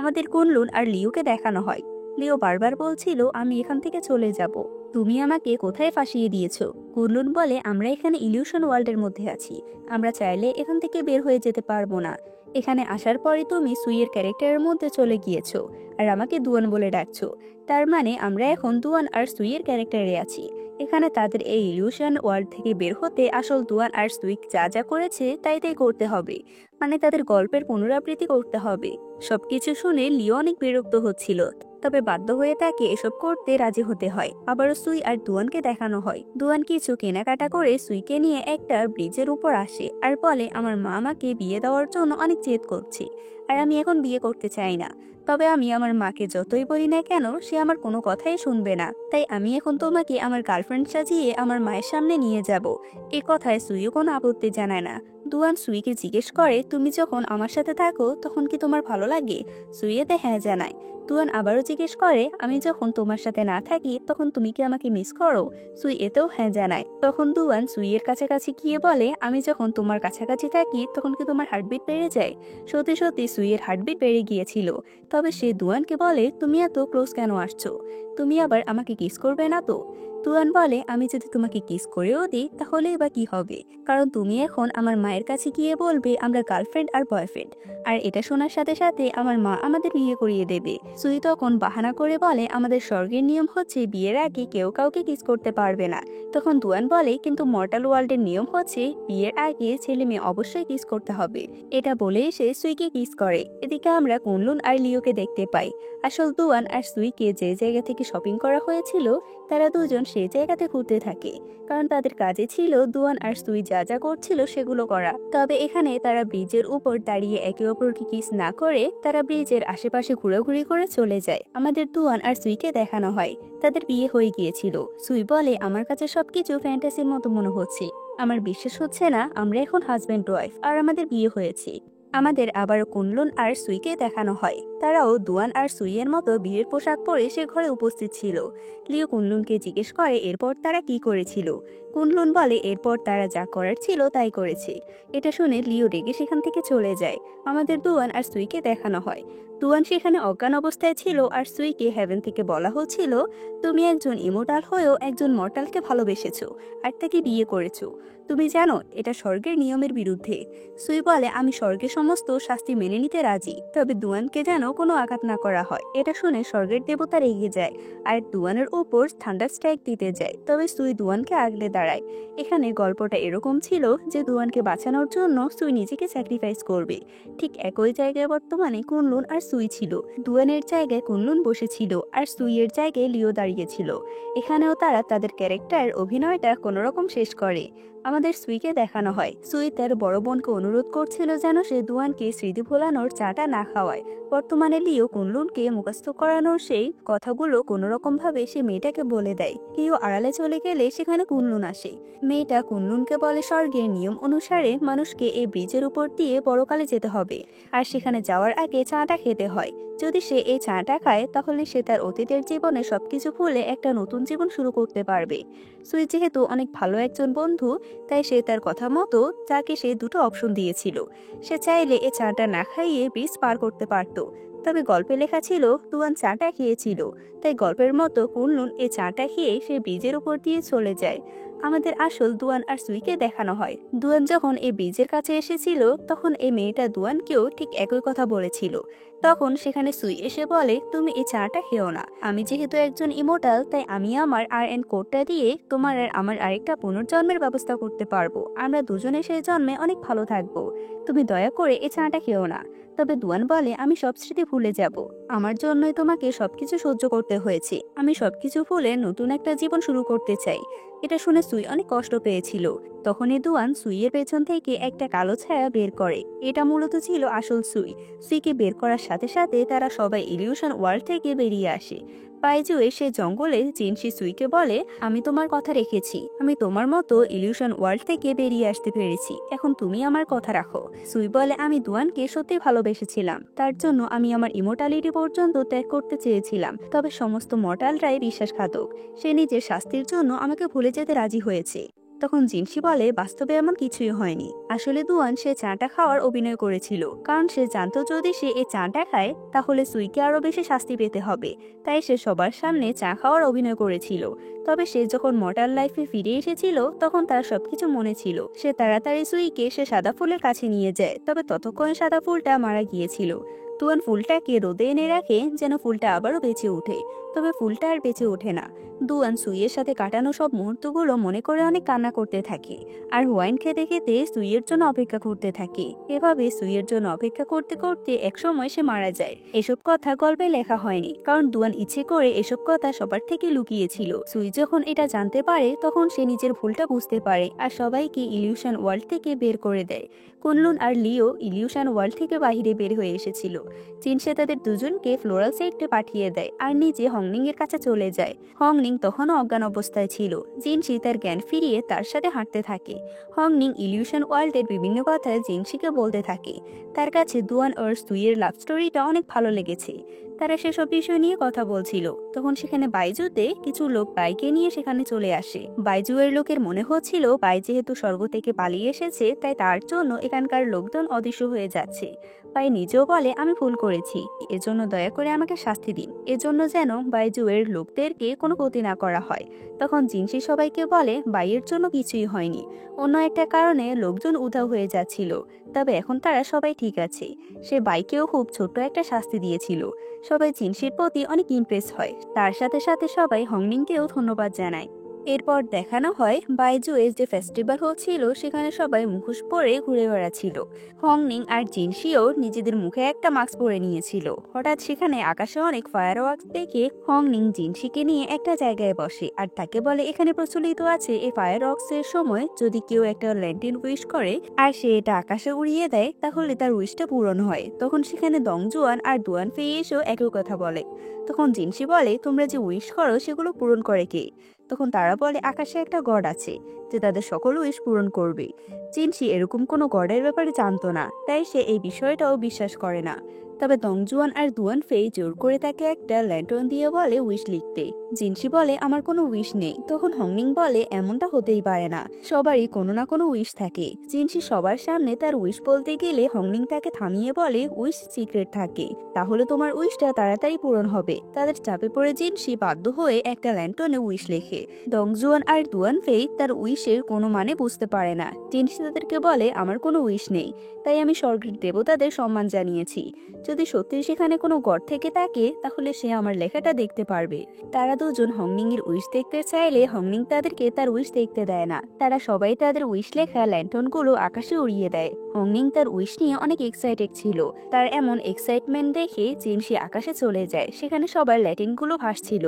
আমাদের কুনলুন আর লিওকে দেখানো হয়। লিও বারবার বলছিল, আমি এখান থেকে চলে যাব, তুমি আমাকে কোথায় ফাঁসিয়ে দিয়েছো। কুনলুন বলে, আমরা এখানে ইলিউশন ওয়ার্ল্ডের মধ্যে আছি, আমরা চাইলে এখান থেকে বের হয়ে যেতে পারবো না। এখানে আসার পরে তুমি সুইয়ের ক্যারেক্টারের মধ্যে চলে গিয়েছো আর আমাকে দুয়ান বলে ডাকছো, তার মানে আমরা এখন দুয়ান আর সুইয়ের ক্যারেক্টারে আছি। এখানে তাদের এই ইলিউশন ওয়ার্ল্ড থেকে বের হতে আসল দুয়ান আর সুই যা যা করেছে তাই তাই করতে হবে, মানে তাদের গল্পের পুনরাবৃত্তি করতে হবে। সবকিছু শুনে লিও অনেক বিরক্ত হচ্ছিল, তবে বাধ্য হয়ে তাকে এসব করতে রাজি হতে হয়। আবারও সুই আর দুয়ানকে দেখানো হয়। দুয়ান কিছু কেনাকাটা করে সুইকে নিয়ে একটা ব্রিজের উপর আসে আর বলে, আমার মা আমাকে বিয়ে দেওয়ার জন্য অনেক জেদ করছে আর আমি এখন বিয়ে করতে চাই না। তবে আমি আমার মাকে যতই বলি না কেন, সে আমার কোনো কথাই শুনবে না। তাই আমি এখন তোমাকে আমার গার্লফ্রেন্ড সাজিয়ে আমার মায়ের সামনে নিয়ে যাব। এ কথায় সুইও কোনো আপত্তি জানায় না। দুয়ান সুইকে জিজ্ঞেস করে, তুমি যখন আমার সাথে থাকো তখন কি তোমার ভালো লাগে? সুই এতে হ্যাঁ জানায়। দুয়ান আবারও জিজ্ঞেস করে, আমি যখন তোমার সাথে না থাকি তখন তুমি কি আমাকে মিস করো? সুই এতেও হ্যাঁ জানায়। তখন দুয়ান সুইয়ের কাছাকাছি গিয়ে বলে, আমি যখন তোমার কাছাকাছি থাকি তখন কি তোমার হার্টবিট বেড়ে যায়? সত্যি সত্যি সুইয়ের হার্টবিট বেড়ে গিয়েছিল। তবে সে দুয়ানকে বলে, তুমি এত ক্লোজ কেন আসছো? তুমি আবার আমাকে কিস করবে না তো? দুয়ান বলে, আমি যদি তোমাকে কিস করেও দিই তাহলে বা কি হবে, কারণ তুমি এখন আমার মায়ের কাছে গিয়ে বলবে আমরা গার্লফ্রেন্ড আর বয়ফ্রেন্ড, আর এটা শোনার সাথে সাথে আমার মা আমাদের বিয়ে করিয়ে দেবে। সুই তখন বাহানা করে বলে, আমাদের স্বর্গের নিয়ম হচ্ছে বিয়ের আগে কেউ কাউকে কিস করতে পারবে না। তখন দুয়ান বলে, কিন্তু মর্টাল ওয়ার্ল্ডের নিয়ম হচ্ছে বিয়ের আগে ছেলে মেয়ে অবশ্যই কিস করতে হবে। এটা বলে সে সুইকে কিস করে। এদিকে আমরা কুনলুন আর লিওকে দেখতে পাই। আসল দুয়ান আর সুইকে যে জায়গা থেকে শপিং করা হয়েছিল তারা দুজন সেই জায়গাতে ঘুরতে থাকে, কারণ তাদের কাজে ছিল দুয়ান আর সুই যা যা করছিল সেগুলো করা। তবে এখানে তারা ব্রিজের উপর দাঁড়িয়ে একে অপরকে কিস না করে তারা ব্রিজের আশেপাশে ঘোরাঘুরি করে চলে যায়। আমাদের দুয়ান আর সুইকে দেখানো হয় তাদের বিয়ে হয়ে গিয়েছিল। সুই বলে, আমার কাছে সবকিছু ফ্যান্টাসির মতো মনে হচ্ছে, আমার বিশ্বাস হচ্ছে না আমরা এখন হাজব্যান্ড ওয়াইফ আর আমাদের বিয়ে হয়েছে। আমাদের আবারও কুনলুন আর সুইকে দেখানো হয় তারাও দুয়ান আর সুইয়ের মতো বিয়ের পোশাক পরে সে ঘরে উপস্থিত ছিল। লিও কুনলুনকে জিজ্ঞেস করে এরপর তারা কি করেছিল। কুনলুন বলে, এরপর তারা যা করার ছিল তাই করেছে। এটা শুনে লিও রেগে সেখান থেকে চলে যায়। আমাদের দুয়ান আর সুইকে দেখানো হয় দুয়ান সেখানে অজ্ঞান অবস্থায় ছিল আর সুইকে হেভেন থেকে বলা হচ্ছিল, তুমি একজন ইমোর্টাল হয়েও একজন মর্টালকে ভালোবেসেছো আর তাকে বিয়ে করেছো। তুমি জানো এটা স্বর্গের নিয়মের বিরুদ্ধে। সুই বলে, আমি স্বর্গের সমস্ত শাস্তি মেনে নিতে রাজি, তবে দুয়ানকে যেন কোনো আঘাত না করা হয়। এটা শুনে স্বর্গের দেবতা রেগে যায় আর দুয়ানের উপর থান্ডার স্ট্রাইক দিতে যায়। তবে সুই দুয়ানকে আগলে দাঁড়ায়। এখানে গল্পটা এরকম ছিল যে দুয়ানকে বাঁচানোর জন্য সুই নিজেকে স্যাক্রিফাইস করবে। ঠিক একই জায়গায় বর্তমানে কুনলুন আর সুই ছিল। দুয়ানের জায়গায় কুনলুন বসেছিল আর সুইয়ের জায়গায় লিও দাঁড়িয়েছিল। এখানেও তারা তাদের ক্যারেক্টার অভিনয়টা কোনোরকম শেষ করে। আমাদের সুইকে দেখানো হয় সুই তার বড় বোনকে অনুরোধ করছিল যেন সে দুয়ানকে স্মৃতি ভোলানোর চাটা না খাওয়ায়। বর্তমানে লিও কুনলুনকে মুখস্থ করানোর সেই কথাগুলো কোনোরকম ভাবে সে মেয়েটাকে বলে দেয়। লিও আড়ালে চলে গেলে সেখানে কুনলুন আসে। মেয়েটা কুনলুনকে বলে, স্বর্গের নিয়ম অনুসারে মানুষকে এই ব্রিজের উপর দিয়ে পরকালে যেতে হবে আর সেখানে যাওয়ার আগে চাটা খেতে হয়। যদি সে এই চাটা খায় তাহলে সে তার অতীতের জীবনে সবকিছু ভুলে একটা নতুন জীবন শুরু করতে পারবে। সুই যেহেতু অনেক ভালো একজন বন্ধু, তাই সে তার কথা মতো তাকে সে দুটো অপশন দিয়েছিল। সে চাইলে এই চাটা না খাইয়ে ব্রিজ পার করতে পারত, তবে গল্পে লেখা ছিল দুয়ান চাটা খেয়েছিল, তাই গল্পের মতো কুনলুন এই চাটা খেয়ে সে ব্রিজের উপর দিয়ে চলে যায়। আমাদের আসল দুয়ান আর সুইকে দেখানো হয় দুয়ান যখন এই ব্রিজের কাছে এসেছিল তখন এই মেয়েটা দুয়ানকেও ঠিক একই কথা বলেছিল। তখন সেখানে সুই এসে বলে, তুমি এই চাটা খেও না, আমি যেহেতু একজন ইমোর্টাল তাই আমি আমার আর কোডটা দিয়ে তোমার আর আমার আরেকটা পুনর্জন্মের ব্যবস্থা করতে পারবো। আমরা দুজনে সেই জন্মে অনেক ভালো থাকবো। তুমি দয়া করে এই চাটা খেও না। তবে দুয়ান বলে, আমি সব স্মৃতি ভুলে যাব, আমার জন্যই তোমাকে সবকিছু সহ্য করতে হয়েছে, আমি সবকিছু ভুলে নতুন একটা জীবন শুরু করতে চাই। এটা শুনে সুই অনেক কষ্ট পেয়েছিল। তখনই দুয়ান সুইয়ের পেছন থেকে একটা কালো ছায়া বের করে। এটা মূলত ছিল আসল সুই। সুইকে বের করার সাথে সাথে তারা সবাই ইলিউশন ওয়ার্ল্ড থেকে বেরিয়ে আসে। বাইজু এসে জঙ্গলে জিনশি সুইকে বলে, আমি তোমার কথা রেখেছি, আমি তোমার মতো ইলিউশন ওয়ার্ল্ড থেকে বেরিয়ে আসতে পেরেছি, এখন তুমি আমার কথা রাখো। সুই বলে, আমি দুয়ানকে সত্যি ভালোবেসেছিলাম, তার জন্য আমি আমার ইমোর্টালিটি পর্যন্ত ত্যাগ করতে চেয়েছিলাম, তবে সমস্ত মর্টালরাই বিশ্বাসঘাতক, সে নিজের শাস্তির জন্য আমাকে ভুলে যেতে রাজি হয়েছে। তখন জিনসি বলে, বাস্তবে এমন কিছুই হয়নি, আসলে দুয়ান সে চাটা খাওয়ার অভিনয় করেছিল, কারণ সে জানতো যদি সে এই চাটা খায় তাহলে সুইকে আরো বেশি শাস্তি পেতে হবে, তাই সে সবার সামনে চা খাওয়ার অভিনয় করেছিল। তবে সে যখন মর্টাল লাইফে ফিরে এসেছিল তখন তার সবকিছু মনে ছিল। সে তাড়াতাড়ি সুইকে সে সাদা ফুলের কাছে নিয়ে যায়, তবে ততক্ষণে সাদা ফুলটা মারা গিয়েছিল। দুয়ান ফুলটাকে রোদে এনে রাখে যেন ফুলটা আবারও বেঁচে ওঠে, তবে ফুলটা আর বেঁচে ওঠে না। দুয়ান সুইয়ের সাথে কাটানো সব মুহূর্তগুলো মনে করে অনেক কান্না করতে থাকে, আর ওয়াইন খেতে খেতে সুইয়ের জন্য অপেক্ষা করতে থাকে। এভাবে সুইয়ের জন্য অপেক্ষা করতে করতে একসময় সে মারা যায়। এসব কথা গল্পে লেখা হয়নি, কারণ দুয়ান ইচ্ছে করে এসব কথা সবার থেকে লুকিয়েছিল। সুই যখন এটা জানতে পারে তখন সে নিজের ভুলটা বুঝতে পারে আর সবাইকে ইলিউশন ওয়ার্ল্ড থেকে বের করে দেয়। কুনলুন আর লিও ইলিউশন ওয়ার্ল্ড থেকে বাইরে বের হয়ে এসেছিল। জিনসে তাদের দুজনকে ফ্লোরাল সাইটে পাঠিয়ে দেয় আর নিজে হংনিং এর কাছে চলে যায়। হংনিং তখনও অজ্ঞান অবস্থায় ছিল। জিনসি তার জ্ঞান ফিরিয়ে তার সাথে হাঁটতে থাকে। হংনিং ইলিউশন ওয়ার্ল্ডের বিভিন্ন কথা জিনসিকে বলতে থাকে। তার কাছে দুয়ান আর সুইয়ের লাভ স্টোরিটা অনেক ভালো লেগেছে। তারা সেসব বিষয় নিয়ে কথা বলছিল, তখন সেখানে বাইজুতে কিছু লোক বাইকে নিয়ে সেখানে চলে আসে। বাইজুয়ের লোকের মনে হচ্ছিল বাই যেহেতু স্বর্গ থেকে পালিয়ে এসেছে, তাই তার জন্য এখানকার লোকজন অদৃশ্য হয়ে যাচ্ছে। বাই নিজেও বলে, আমি ভুল করেছি, এজন্য দয়া করে আমাকে শাস্তি দিন, এজন্য যেন বাইজুয়ের লোকদেরকে কোনো ক্ষতি না করা হয়। তখন জিনসি সবাইকে বলে বাইয়ের জন্য কিছুই হয়নি, অন্য একটা কারণে লোকজন উধাও হয়ে যাচ্ছিল, তবে এখন তারা সবাই ঠিক আছে। সে বাইকেও খুব ছোট্ট একটা শাস্তি দিয়েছিল। সবাই জিনসির প্রতি অনেক ইমপ্রেস হয়। তার সাথে সাথে সবাই হংনিংকেও ধন্যবাদ জানায়। এরপর দেখানো হয় বাইজুয়ে যে ফেস্টিভ্যাল হচ্ছিল সেখানে সবাই মুখোশ পরে ঘুরে বেড়াচ্ছিল। হংনিং আর জিনসিও নিজেদের মুখে একটা মাস্ক পরে নিয়েছিল। হঠাৎ সেখানে আকাশে অনেক ফায়ার ওয়ার্কস দেখে হংনিং জিনসিকে নিয়ে একটা জায়গায় বসে আর তাকে বলে, এখানে প্রচলিত আছে এই ফায়ার ওয়ার্কস এর সময় যদি কেউ একটা ল্যান্টিন উইশ করে আর সে এটা আকাশে উড়িয়ে দেয় তাহলে তার উইশটা পূরণ হয়। তখন সেখানে দংজুয়ান আর দুয়ান ফেই এসেও একই কথা বলে। তখন জিনসি বলে, তোমরা যে উইশ করো সেগুলো পূরণ করে কে? তখন তারা বলে, আকাশে একটা গড আছে যে তাদের সকল উইশ পূরণ করবে। জিনসি এরকম কোনো গডের ব্যাপারে জানতো না, তাই সে এই বিষয়টাও বিশ্বাস করে না। তবে দংজুয়ান আর দুয়ান ফেই জোর করে তাকে একটা ল্যান্টন দিয়ে বলে উইশ লিখতে। জিনসি বলে, আমার কোনো উইশ নেই। তখন হংনিং বলে, এমনটা হতেই পারে না, সবারই কোনো না কোনো উইশ থাকে। জিনসি সবার সামনে তার উইশ বলতে গেলে হংনিং তাকে থামিয়ে বলে, উইশ সিক্রেট থাকে, তাহলে তোমার উইশটা তাড়াতাড়ি পূরণ হবে। তাদের চাপে পড়ে জিনসি বাধ্য হয়ে একটা ল্যান্টনে উইশ লেখে। দংজুয়ান আর দুয়ান ফেই তার উইশের কোনো মানে বুঝতে পারে না। জিনসি তাদেরকে বলে, আমার কোনো উইশ নেই, তাই আমি স্বর্গের দেবতাদের সম্মান জানিয়েছি। যদি সত্যি সেখানে কোনো গড় থেকে থাকে তাহলে সে আমার লেখাটা দেখতে পারবে। তারা দুজন হংনিং এর উইশ দেখতে চাইলে হংনিং তাদেরকে তার উইশ দেখতে দেয় না। তারা সবাই তাদের উইশ লেখা ল্যান্টনগুলো আকাশে উড়িয়ে দেয়। হংনিং তার উইশ নিয়ে অনেক এক্সাইটেড ছিল। তার এমন এক্সাইটমেন্ট দেখে জিনসি আকাশে চলে যায়। সেখানে সবার ল্যান্টনগুলো ভাসছিল।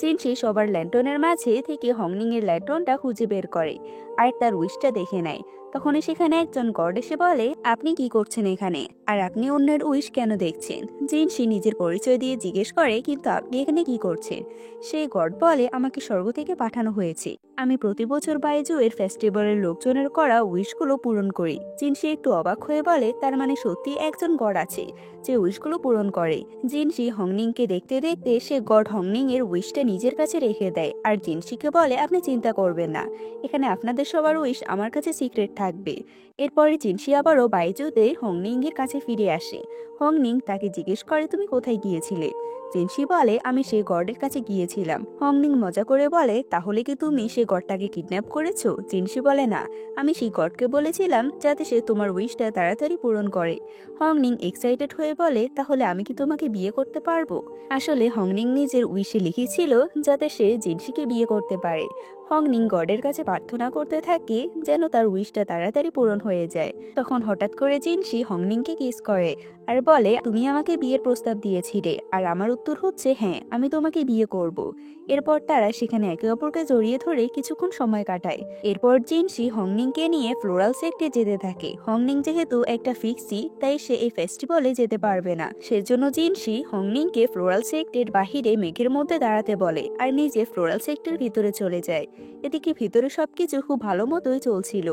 জিনসি সবার ল্যান্টনের মাঝে থেকে হংনিং এর ল্যান্টনটা খুঁজে বের করে আর তার উইশটা দেখে নেয়। তখনই সেখানে একজন গড এসে বলে, আপনি কি করছেন এখানে, আর আপনি অন্যের উইশ কেন দেখছেন? জিনসি নিজের পরিচয় দিয়ে জিজ্ঞেস করে, কিন্তু আপনি এখানে কি করছেন? সেই গড বলে, আমাকে স্বর্গ থেকে পাঠানো হয়েছে, আমি প্রতি বছর বাইজুয়ের ফেস্টিভ্যালের লোকজনের করা উইশগুলো পূরণ করি। জিনসি একটু অবাক হয়ে বলে, তার মানে সত্যি একজন গড আছে যে উইশগুলো পূরণ করে। জিনসি হংনিংকে দেখতে দেখতে সে গড হংনিং এর উইশটা নিজের কাছে রেখে দেয় আর জিনসিকে বলে, আপনি চিন্তা করবেন না, এখানে আপনাদের সবার উইশ আমার কাছে সিক্রেট থাকবে। এরপরে জিনসি আবারও বাইজুতে হংনিং এর কাছে ফিরে আসে। হংনিং তাকে জিজ্ঞেস করে, তুমি কোথায় গিয়েছিলে? জিনসি বলে, আমি সেই গডের কাছে গিয়েছিলাম। হংনিং মজা করে বলে, তাহলে কি তুমি সেই গডটাকে কিডন্যাপ করেছো? জিনসি বলে, না, আমি সেই গডকে বলেছিলাম যাতে সে তোমার উইশটা তাড়াতাড়ি পূরণ করে। হংনিং এক্সাইটেড হয়ে বলে, তাহলে আমি কি তোমাকে বিয়ে করতে পারবো? আসলে হংনিং নিজের উইশে লিখেছিল যাতে সে জিনসিকে বিয়ে করতে পারে। হংনিং গডের কাছে প্রার্থনা করতে থাকে যেন তার উইশটা তাড়াতাড়ি পূরণ হয়ে যায়। তখন হঠাৎ করে জিনসি হংনিংকে কিস করে আর বলে, তুমি আমাকে বিয়ের প্রস্তাব দিয়েছিলে আর আমার উত্তর হচ্ছে হ্যাঁ, আমি তোমাকে বিয়ে করব। এরপর তারা সেখানে একে অপরকে জড়িয়ে ধরে কিছুক্ষণ সময় কাটায়। এরপর জিনসি হংনিংকে নিয়ে ফ্লোরাল সেক্টে যেতে থাকে। হংনিং যেহেতু একটা ফিক্সি, তাই সে এই ফেস্টিভ্যালে যেতে পারবে না। সেজন্য জিনসি হংনিংকে ফ্লোরাল সেক্টের বাহিরে মেঘের মধ্যে দাঁড়াতে বলে আর নিজে ফ্লোরাল সেক্টের ভিতরে চলে যায়। এদিকে ভিতরে সবকিছু খুব ভালো মতোই চলছিল,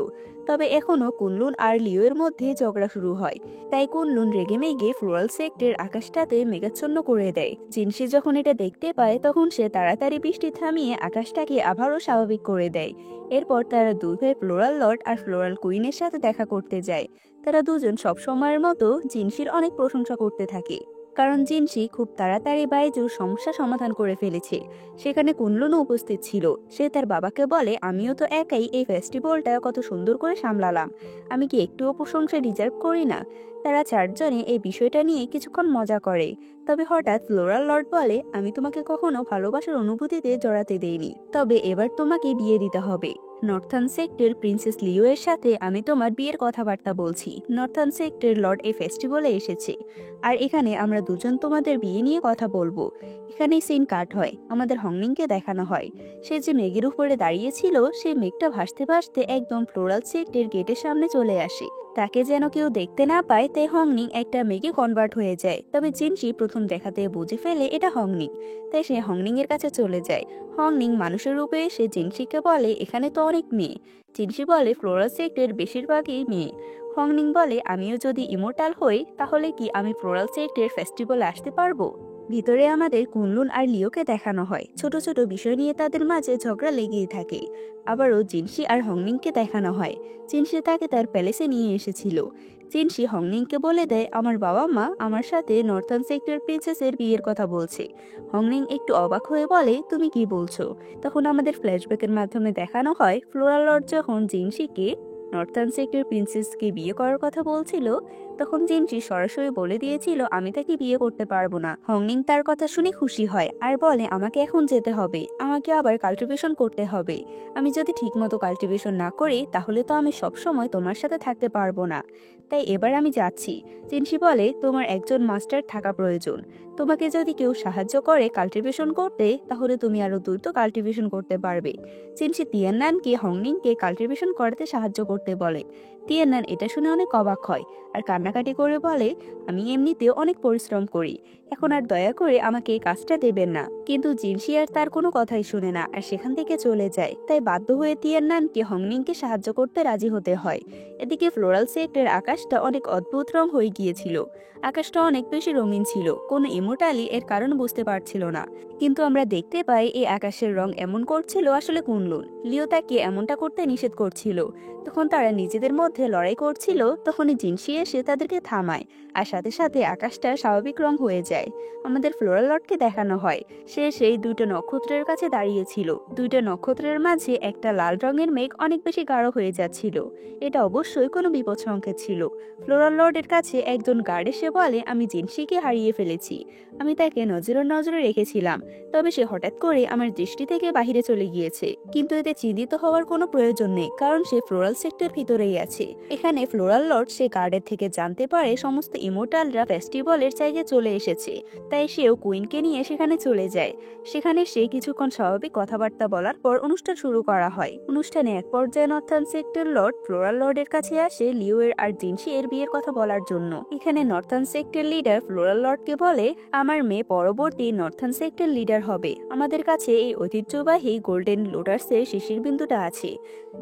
তবে এখনো কুনলুন আর লিও এর মধ্যে ঝগড়া শুরু হয়। তাই কুনলুন রেগে মেগে ফ্লোরাল সেক্টের আকাশটাতে মেঘাচ্ছন্ন করে দেয়। জিনসি যখন এটা দেখতে পায় তখন সে তাড়াতাড়ি বৃষ্টি থামিয়ে আকাশটাকে আবারও স্বাভাবিক করে দেয়। এরপর তারা দুই ভাই ফ্লোরাল লর্ড আর ফ্লোরাল কুইনের সাথে দেখা করতে যায়। তারা দুজন সব সময়ের মতো জিনসির অনেক প্রশংসা করতে থাকে, কারণ জিনসি খুব তাড়াতাড়ি বাইজুর সমস্যা সমাধান করে ফেলেছে। সেখানে কুনলুনও উপস্থিত ছিল। সে তার বাবাকে বলে, আমিও তো একাই এই ফেস্টিভ্যালটা কত সুন্দর করে সামলালাম, আমি কি একটুও প্রশংসা ডিজার্ভ করি না? তারা চারজনে এই বিষয়টা নিয়ে কিছুক্ষণ মজা করে। তবে হঠাৎ ফ্লোরাল লর্ড বলে, আমি তোমাকে কখনো ভালোবাসার অনুভূতিতে জড়াতে দেইনি, তবে এবার তোমাকে বিয়ে দিতে হবে। নর্থার্ন সেক্টর প্রিন্সেস লিও এর সাথে আমি তোমার বিয়ের কথাবার্তা বলছি। নর্থার্ন সেক্টর লর্ড এই ফেস্টিভ্যালে এসেছে, আর এখানে আমরা দুজন তোমাদের বিয়ে নিয়ে কথা বলবো। এখানে সিন কাট হয়, আমাদের হংনিংকে দেখানো হয়। সে যে মেঘের উপরে দাঁড়িয়েছিল, সেই মেঘটা ভাসতে ভাসতে একদম ফ্লোরাল সেক্টর গেটের সামনে চলে আসে। তাকে যেন কেউ দেখতে না পায়, তাই হংনিং একটা মেঘে কনভার্ট হয়ে যায়। তবে জিনসি প্রথম দেখাতে বুঝে ফেলে এটা হংনিং, তাই সে হংনিং এর কাছে চলে যায়। হংনিং মানুষের রূপে এসে জিনসিকে বলে, এখানে তো অনেক মেয়ে। জিনসি বলে, ফ্লোরাল সেক্টর বেশিরভাগই মেয়ে। হংনিং বলে, আমিও যদি ইমোর্টাল হই, তাহলে কি আমি ফ্লোরাল সেক্টর ফেস্টিভ্যালে আসতে পারবো? ভিতরে আমাদের কুনলুন আর লিওকে দেখানো হয়। ছোট ছোট বিষয় নিয়ে তাদের মাঝে ঝগড়া লেগেই থাকে। আবারও জিনসি আর হংনিংকে দেখানো হয়। জিনসি তাকে তার প্যালেসে নিয়ে এসেছিল। জিনসি হংনিংকে বলে দেয়, আমার বাবা মা আমার সাথে নর্থার্ন সেক্টর প্রিন্সেসের বিয়ের কথা বলছে। হংনিং একটু অবাক হয়ে বলে, তুমি কি বলছো? তখন আমাদের ফ্ল্যাশব্যাকের মাধ্যমে দেখানো হয় ফ্লোরাল লর্ড যখন জিনসিকে নর্থার্ন সেক্টর প্রিন্সেসকে বিয়ে করার কথা বলছিল, তখন জিনসি সরাসরি বলে দিয়েছিল, আমি তাকে বিয়ে করতে পারবো না। হংনিং তার কথা শুনে খুশি হয় আর বলে, আমাকে এখন যেতে হবে, আমাকে আবার কাল্টিভেশন করতে হবে। আমি যদি ঠিকমতো কাল্টিভেশন না করি, তাহলে তো আমি সবসময় তোমার সাথে থাকতে পারবো না, তাই এবার আমি যাচ্ছি। জিনসি বলে, তোমার একজন মাস্টার থাকা প্রয়োজন। তোমাকে যদি কেউ সাহায্য করে কাল্টিভেশন করতে, তাহলে তুমি আরো দ্রুত কাল্টিভেশন করতে পারবে। জিনসি তিয়াননানকে হংনিংকে কাল্টিভেশন করতে সাহায্য করতে বলে। তিয়াননান এটা শুনে অনেক অবাক হয় আর কান্নাকাটি করে বলে, আমি এমনিতেও অনেক পরিশ্রম করি, এখন আর দয়া করে আমাকে এই কাজটা দেবেন না। কিন্তু জিনসি আর তার কোনো কথাই শুনে না আর সেখান থেকে চলে যায়। তাই বাধ্য হয়ে তিয়াননানকে হংনিংকে সাহায্য করতে রাজি হতে হয়। এদিকে ফ্লোরাল সেক্টরের আকাশটা অনেক অদ্ভুত রং হয়ে গিয়েছিল। আকাশটা অনেক বেশি রঙিন ছিল, কোনো ইমোর্টালি এর কারণ বুঝতে পারছিল না। কিন্তু আমরা দেখতে পাই এই আকাশের রং এমন করছিল আসলে কুনলুন। লিও তাকে এমনটা করতে নিষেধ করছিল। তখন তারা নিজেদের মধ্যে লড়াই করছিল, তখনই জিনসি এসে তাদেরকে থামায় আর সাথে সাথে আকাশটা স্বাভাবিক রং হয়ে যায়। আমাদের ফ্লোরাল লর্ডকে দেখানো হয়, সে সেই দুইটা নক্ষত্রের কাছে দাঁড়িয়েছিল। দুইটা নক্ষত্রের মাঝে একটা লাল রঙের মেঘ অনেক বেশি গাঢ় হয়ে যাচ্ছিল। এটা অবশ্যই কোনো বিপদ সংকেত ছিল। ফ্লোরাল লর্ডের কাছে একজন গার্ড এসে বলে, আমি জিনসিকে হারিয়ে ফেলেছি, আমি তাকে নজরে নজরে রেখেছিলাম, তবে সে হঠাৎ করে আমার দৃষ্টি থেকে বাহিরে চলে গিয়েছে। কিন্তু এতে চিন্তিত হওয়ার কোনো প্রয়োজন নেই, কারণ সে ফ্লোরাল সেক্টর ভিতরেই আছে। এখানে ফ্লোরাল লর্ড সে গার্ডের থেকে জানতে পারে সমস্ত ইমোর্টালরা ফেস্টিভ্যালের জায়গায় চলে এসেছে, তাই সেও কুইনকে নিয়ে সেখানে চলে যায়। সেখানে সে কিছুক্ষণ স্বাভাবিক কথাবার্তা বলার পর অনুষ্ঠান শুরু করা হয়। অনুষ্ঠানে এক পর্যায়ে নর্থার্ন সেক্টর লর্ড ফ্লোরাল লর্ডের কাছে আসে লিও এর আর জিনসি এর বিয়ের কথা বলার জন্য। এখানে নর্থার্ন সেক্টর লিডার ফ্লোরাল লর্ডকে বলে, আমার মেয়ে পরবর্তী নর্থার্ন সেক্টর লিডার হবে। আমাদের কাছে এই ঐতিহ্যবাহী গোল্ডেন লোটাসের শিশির বিন্দুটা আছে,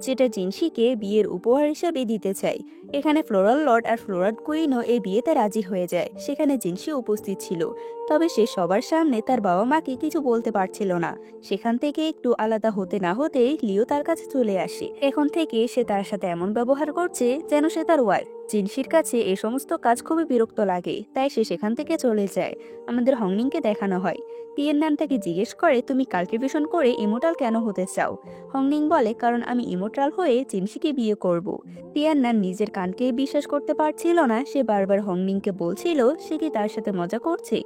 যেটা জিনসিকে বিয়ের উপহার হিসেবে দিতে চাই। এখানে ফ্লোরাল লর্ড আর ফ্লোরাল কুইনও এই বিয়েতে রাজি হয়ে যায়। সেখানে জিনসি উপস্থিত ছিল, তবে সে সবার সামনে তার বাবা মাকে কিছু বলতে পারছিল না। সেখান থেকে একটু আলাদা হতে না হতেই লিও তার কাছে চলে আসে। এখন থেকে সে তার সাথে এমন ব্যবহার করছে যেন সে তার ওয়াইফ। জিনসির কাছে এই সমস্ত কাজ খুবই বিরক্ত লাগে, তাই সে সেখান থেকে চলে যায়। আমাদের হংনিংকে দেখানো হয়। তিয়াননান তাকে জিজ্ঞেস করে, তুমি কাল্টিভেশন করে ইমোর্টাল কেন হতে চাও? হংনিং বলে, কারণ আমি ইমোর্টাল হয়ে জিনসিকে বিয়ে করব। তিয়াননান নিজের কানকে বিশ্বাস করতে পারছিল না। সে বারবার হংনিংকে বলছিল সে কি তার সাথে মজা করছে।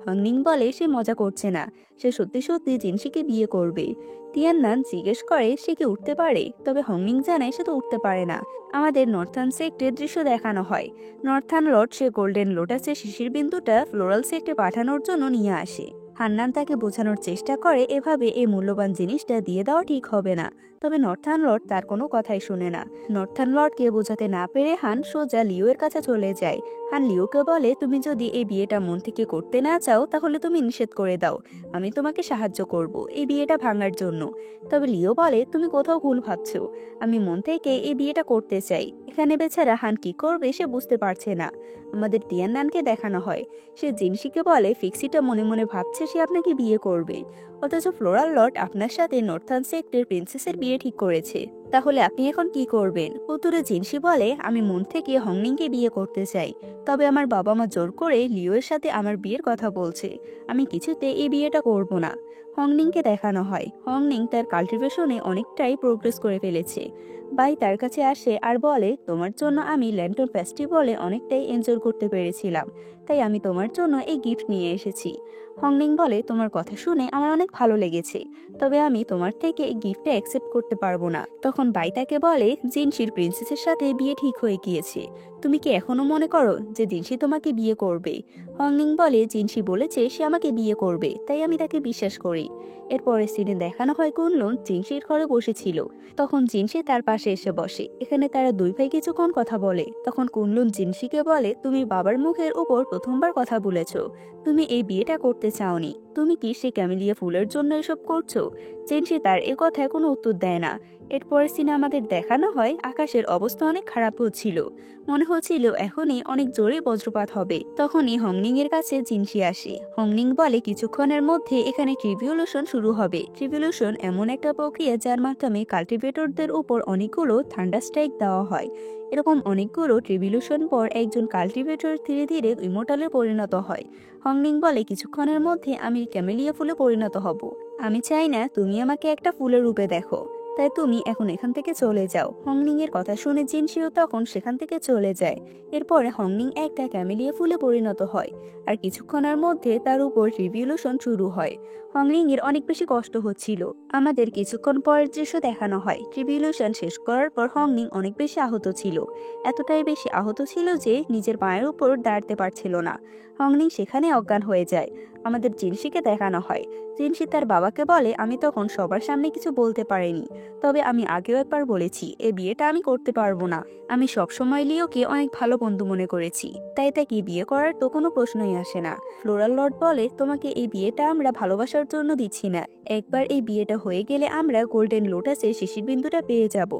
হংনিং বলে সে মজা করছে না, সে সত্যি সত্যি জিনসিকে বিয়ে করবে। তিয়াননান জিজ্ঞেস করে সে কি উঠতে পারে, তবে হংনিং জানায় সে তো উঠতে পারে না। আমাদের নর্থার্ন সেক্টরের দৃশ্য দেখানো হয়। নর্থার্ন লর্ড সে গোল্ডেন লোটাসের শিশির বিন্দুটা ফ্লোরাল সেক্টরে পাঠানোর জন্য নিয়ে আসে। হান্নান তাকে বোঝানোর চেষ্টা করে এভাবে এই মূল্যবান জিনিসটা দিয়ে দেওয়া ঠিক হবে না, তবে নর্থার্ন লর্ড তার কোনো কথাই শুনে না। নর্থার্ন লর্ডকে বোঝাতে না পেরে হান সোজা লিও এর কাছে চলে যায়। হান লিওকে বলে, তুমি যদি এই বিয়েটা মন থেকে করতে না চাও, তাহলে তুমি নিষেধ করে দাও, আমি তোমাকে সাহায্য করব এই বিয়েটা ভাঙার জন্য। তবে লিও বলে, তুমি কোথাও ভুল ভাবছো, আমি মন থেকে এই বিয়েটা করতে চাই। এখানে বেচারা হান কি করবে সে বুঝতে পারছে না। আমাদের তিয়াননানকে দেখানো হয়, সে জিনসিকে বলে ফিক্সিটা মনে মনে ভাবছে সে আপনাকে বিয়ে করবে, অথচ ফ্লোরাল লর্ড আপনার সাথে নর্থার্ন সেক্টর প্রিন্সেসের বিয়ে ঠিক করেছে। তাহলে আপনি এখন কি করবেন? উত্তরে জিনসি বলে, আমি মন থেকে হংনিংকে বিয়ে করতে চাই। তবে আমার বাবা মা জোর করে লিওর সাথে আমার বিয়ের কথা বলছে। আমি কিছুতে এই বিয়েটা করব না। হংনিংকে দেখানো হয় হংনিং তার কাল্টিভেশনে অনেকটাই প্রোগ্রেস করে ফেলেছে। বাই তার কাছে আসে আর বলে, তোমার জন্য আমি ল্যান্টন ফেস্টিভ্যালে অনেকটাই এনজয় করতে পেরেছিলাম, তাই আমি তোমার জন্য এই গিফট নিয়ে এসেছি। হংনিং বলে, তোমার কথা শুনে আমার অনেক ভালো লেগেছে, তবে আমি তোমার থেকে এই গিফটটা অ্যাকসেপ্ট করতে পারবো না। তখন বাই তাকে বলে, জিনসির প্রিন্সেসের সাথে বিয়ে ঠিক হয়ে গিয়েছে। তুমি কি এখনো মনে করো যে জিনসি তোমাকে বিয়ে করবে? হংনিং বলে, জিনসি বলেছে সে আমাকে বিয়ে করবে, তাই আমি তাকে বিশ্বাস করি। এরপরে সিনে দেখানো হয় কুনলুন জিনসির ঘরে বসেছিল। তখন জিনসি তার পাশে এসে বসে। এখানে তারা দুই ভাই কিছুক্ষণ কথা বলে। তখন কুনলুন জিনসিকে বলে, তুমি বাবার মুখের উপর প্রথমবার কথা বলেছো। তুমি এই বিয়েটা করতে চাওনি। তুমি কি সে ক্যামেলিয়া ফুলের জন্য এসব করছো? জিনসি তার এ কথায় কোনো উত্তর দেয় না। এরপরে সিনে আমাদের দেখানো হয় আকাশের অবস্থা অনেক খারাপ হচ্ছিল। মনে হচ্ছিল এখনই অনেক জোরে বজ্রপাত হবে। তখনই হংনিং এর কাছে জিনসি আসে। হংনিং বলে, কিছুক্ষণের মধ্যে এখানে ট্রিবিউলেশন শুরু হবে। ট্রিবিউলেশন এমন একটা প্রক্রিয়া যার মাধ্যমে কাল্টিভেটরদের উপর অনেকগুলো থান্ডার স্ট্রাইক দেওয়া হয়। এরকম অনেকগুলো ট্রিবিউলেশন পর একজন কাল্টিভেটর ধীরে ধীরে ইমোর্টালে পরিণত হয়। হংনিং বলে, কিছুক্ষণের মধ্যে আমি ক্যামেলিয়া ফুলে পরিণত হব। আমি চাই না তুমি আমাকে একটা ফুলের রূপে দেখো, তাই তুমি এখন এখান থেকে চলে যাও। হংনিং এর কথা শুনে জিনসিও তখন সেখান থেকে চলে যায়। এরপরে হংনিং একটা ক্যামেলিয়া ফুলে পরিণত হয়, আর কিছুক্ষণের মধ্যে তার উপর রিভিউলেশন শুরু হয়। হংনিং এর অনেক বেশি কষ্ট হচ্ছিল। আমাদের কিছুক্ষণ পরের দৃশ্য দেখানো হয়, ট্রিবিউলেশন শেষ করার পর হংনিং অনেক বেশি আহত ছিল। এতটাই বেশি আহত ছিল যে নিজের পায়ের উপর দাঁড়াতে পারছিল না। হংনিং সেখানে অজ্ঞান হয়ে যায়। আমাদের জিনসিকে দেখানো হয়। জিনসি তার বাবাকে বলে, আমি তখন সবার সামনে কিছু বলতে পারিনি, তবে আমি আগেও একবার বলেছি এই বিয়েটা আমি করতে পারবো না। আমি সবসময় লিওকে অনেক ভালো বন্ধু মনে করেছি, তাই তাকে বিয়ে করার তো কোনো প্রশ্নই আসে না। ফ্লোরাল লর্ড বলে, তোমাকে এই বিয়েটা আমরা ভালোবাসার জন্য দিচ্ছি না। একবার এই বিয়েটা হয়ে গেলে আমরা গোল্ডেন লোটাসের শিশির বিন্দুটা পেয়ে যাব।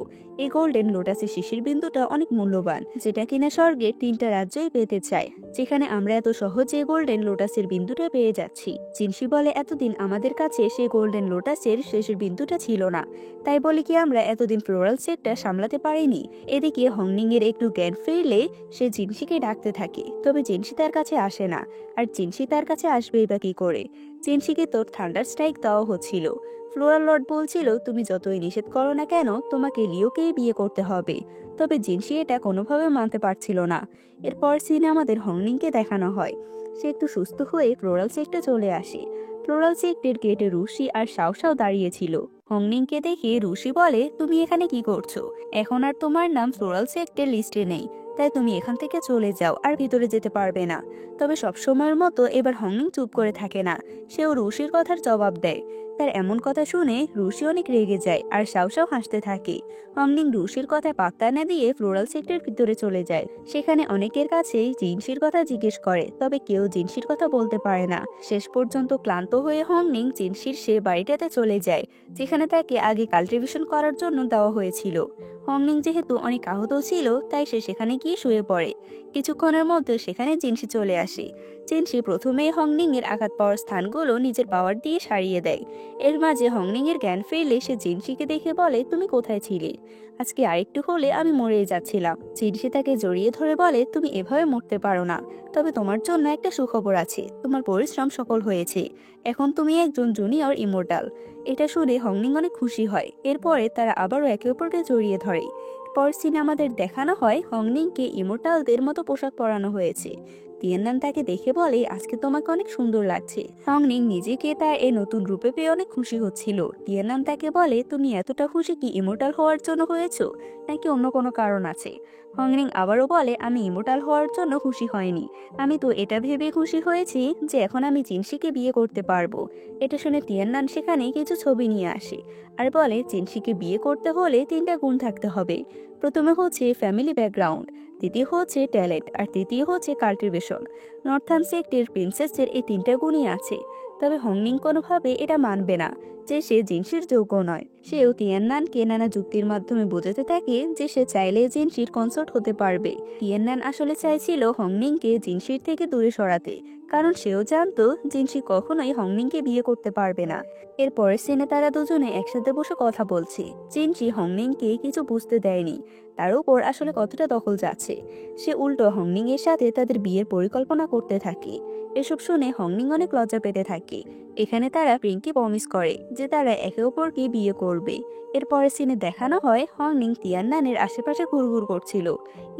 এই গোল্ডেন লোটাসের শিশির বিন্দুটা অনেক মূল্যবান, যেটা কিনা স্বর্গের 3টা রাজ্যই পেতে চায়, যেখানে আমরা এত সহজে গোল্ডেন লোটাসের বিন্দুটা পেয়ে যাচ্ছি। জিনসি বলে, এতদিন আমাদের কাছে সেই গোল্ডেন লোটাসের শেষের বিন্দুটা ছিল না, তাই বলে কি আমরা এতদিন ফ্লোরাল সেটটা সামলাতে পারিনি। এদিকে হংনিং এর একটু জ্ঞান ফিরলে সে জিনসিকে ডাকতে থাকে, তবে জিনসি তার কাছে আসে না। আর জিনসি তার কাছে আসবেই বা কি করে? জিনসিকে তোর থান্ডার স্ট্রাইক দেওয়া হচ্ছিল। ফ্লোরাল লর্ড বলছিল, তুমি যতই নিষেধ করো না কেন তোমাকে লিওকেই বিয়ে করতে হবে। তবে জিনসি এটা কোনোভাবে মানতে পারছিল না। এরপর সিনে আমাদের হংনিংকে দেখানো হয়। সে একটু সুস্থ হয়ে ফ্লোরাল সেক্টরে চলে আসে। ফ্লোরাল সেক্টরের গেটে রুশি আর শাওশাও দাঁড়িয়েছিল। হংনিংকে দেখে রুশি বলে, তুমি এখানে কি করছো? এখন আর তোমার নাম ফ্লোরাল সেক্টর লিস্টে নেই, তাই তুমি এখান থেকে চলে যাও, আর ভিতরে যেতে পারবে না। তবে সবসময়ের মতো এবার হংনিং চুপ করে থাকে না। সেও রুশির কথার জবাব দেয়। তার এমন কথা শুনে রুশি অনেক রেগে যায়, আর শাওশাও হাসতে থাকে। হংনিং রুশির কথায় পাত্তা না দিয়ে ফ্লোরাল সেক্টরের ভিতরে চলে যায়। সেখানে অনেকের কাছেই জিনসির কথা জিজ্ঞেস করে, তবে কেউ জিনসির কথা বলতে পারে না। শেষ পর্যন্ত ক্লান্ত হয়ে হংনিং জিনসির সে বাড়িটাতে চলে যায়, যেখানে তাকে আগে কাল্টিভেশন করার জন্য দেওয়া হয়েছিল। হংনিং যেহেতু অনেক আহত ছিল, তাই সে সেখানে গিয়ে শুয়ে পড়ে। কিছুক্ষণের মধ্যে সেখানে জিনসি চলে আসে। জিনসি প্রথমেই হংনিং এর আঘাত পাওয়ার স্থানগুলো নিজের পাওয়ার দিয়ে সারিয়ে দেয়। এর মাঝে হংনিং এর জ্ঞান ফিরলে সে জিনসিকে দেখে বলে, তুমি কোথায় ছিলে? আজকে আরেকটু হলে আমি মরে যাচ্ছিলাম। জিনসি তাকে জড়িয়ে ধরে বলে, তুমি এভাবে মরতে পারো না। তবে তোমার জন্য একটা সুখবর আছে, তোমার পরিশ্রম সফল হয়েছে। এখন তুমি একজন জুনিয়র ইমোর্টাল। এটা শুনে হংনিং অনেক খুশি হয়। এরপরে তারা আবারও একে অপরকে জড়িয়ে ধরে। পর সিনে আমাদের দেখানো হয় হংনিংকে ইমোর্টালদের মতো পোশাক পরানো হয়েছে। তিয়াননান তাকে দেখে বলে, আজকে তোমাকে অনেক সুন্দর লাগছে। হংনিং নিজেকে তার এই নতুন রূপে পেয়ে অনেক খুশি হচ্ছিল। তিয়াননান তাকে বলে, তুমি এতটা খুশি কি ইমোর্টাল হওয়ার জন্য হয়েছো, নাকি অন্য কোনো কারণ আছে? হংনিং আবারও বলে, আমি ইমোর্টাল হওয়ার জন্য খুশি হয়নি। আমি তো এটা ভেবে খুশি হয়েছি যে এখন আমি জিনসিকে বিয়ে করতে পারবো। এটা শুনে তিয়াননান সেখানে কিছু ছবি নিয়ে আসে, আর বলে, জিনসিকে বিয়ে করতে হলে 3টা গুণ থাকতে হবে। প্রথমে হচ্ছে ফ্যামিলি ব্যাকগ্রাউন্ড, দ্বিতীয় হচ্ছে ট্যালেন্ট, আর তৃতীয় হচ্ছে কাল্টিভেশন। নর্থার্ন সেক্টর প্রিন্সেসের এই 3টা গুণই আছে। তবে হংনিং কোনোভাবে এটা মানবে না যে সে জিনসির যোগ্য নয়। সেও তিয়াননানকে নানা যুক্তির মাধ্যমে বোঝাতে থাকে যে সে চাইলে জিনসির কনসর্ট হতে পারবে। তিয়াননান আসলে চাইছিল হংনিংকে জিনসির থেকে দূরে সরাতে, কারণ সেও জানতো জিনসি কখনোই হংনিংকে বিয়ে করতে পারবে না। এর পরের সিনে তারা দুজনে একসাথে বসে কথা বলছে। জিনসি হংনিংকে কিছু বুঝতে দেয়নি তার উপর আসলে কতটা দখল যাচ্ছে। সে উল্টো হংনিং এর সাথে তাদের বিয়ের পরিকল্পনা করতে থাকে। এসব শুনে হংনিং অনেক লজ্জা পেতে থাকে। এখানে তারা প্রিংকে প্রমিস করে যে তারা একে অপরকে বিয়ে করবে। এরপরে সিনে দেখানো হয় হংনিং তিয়াননানের আশেপাশে ঘুরঘুর করছিল।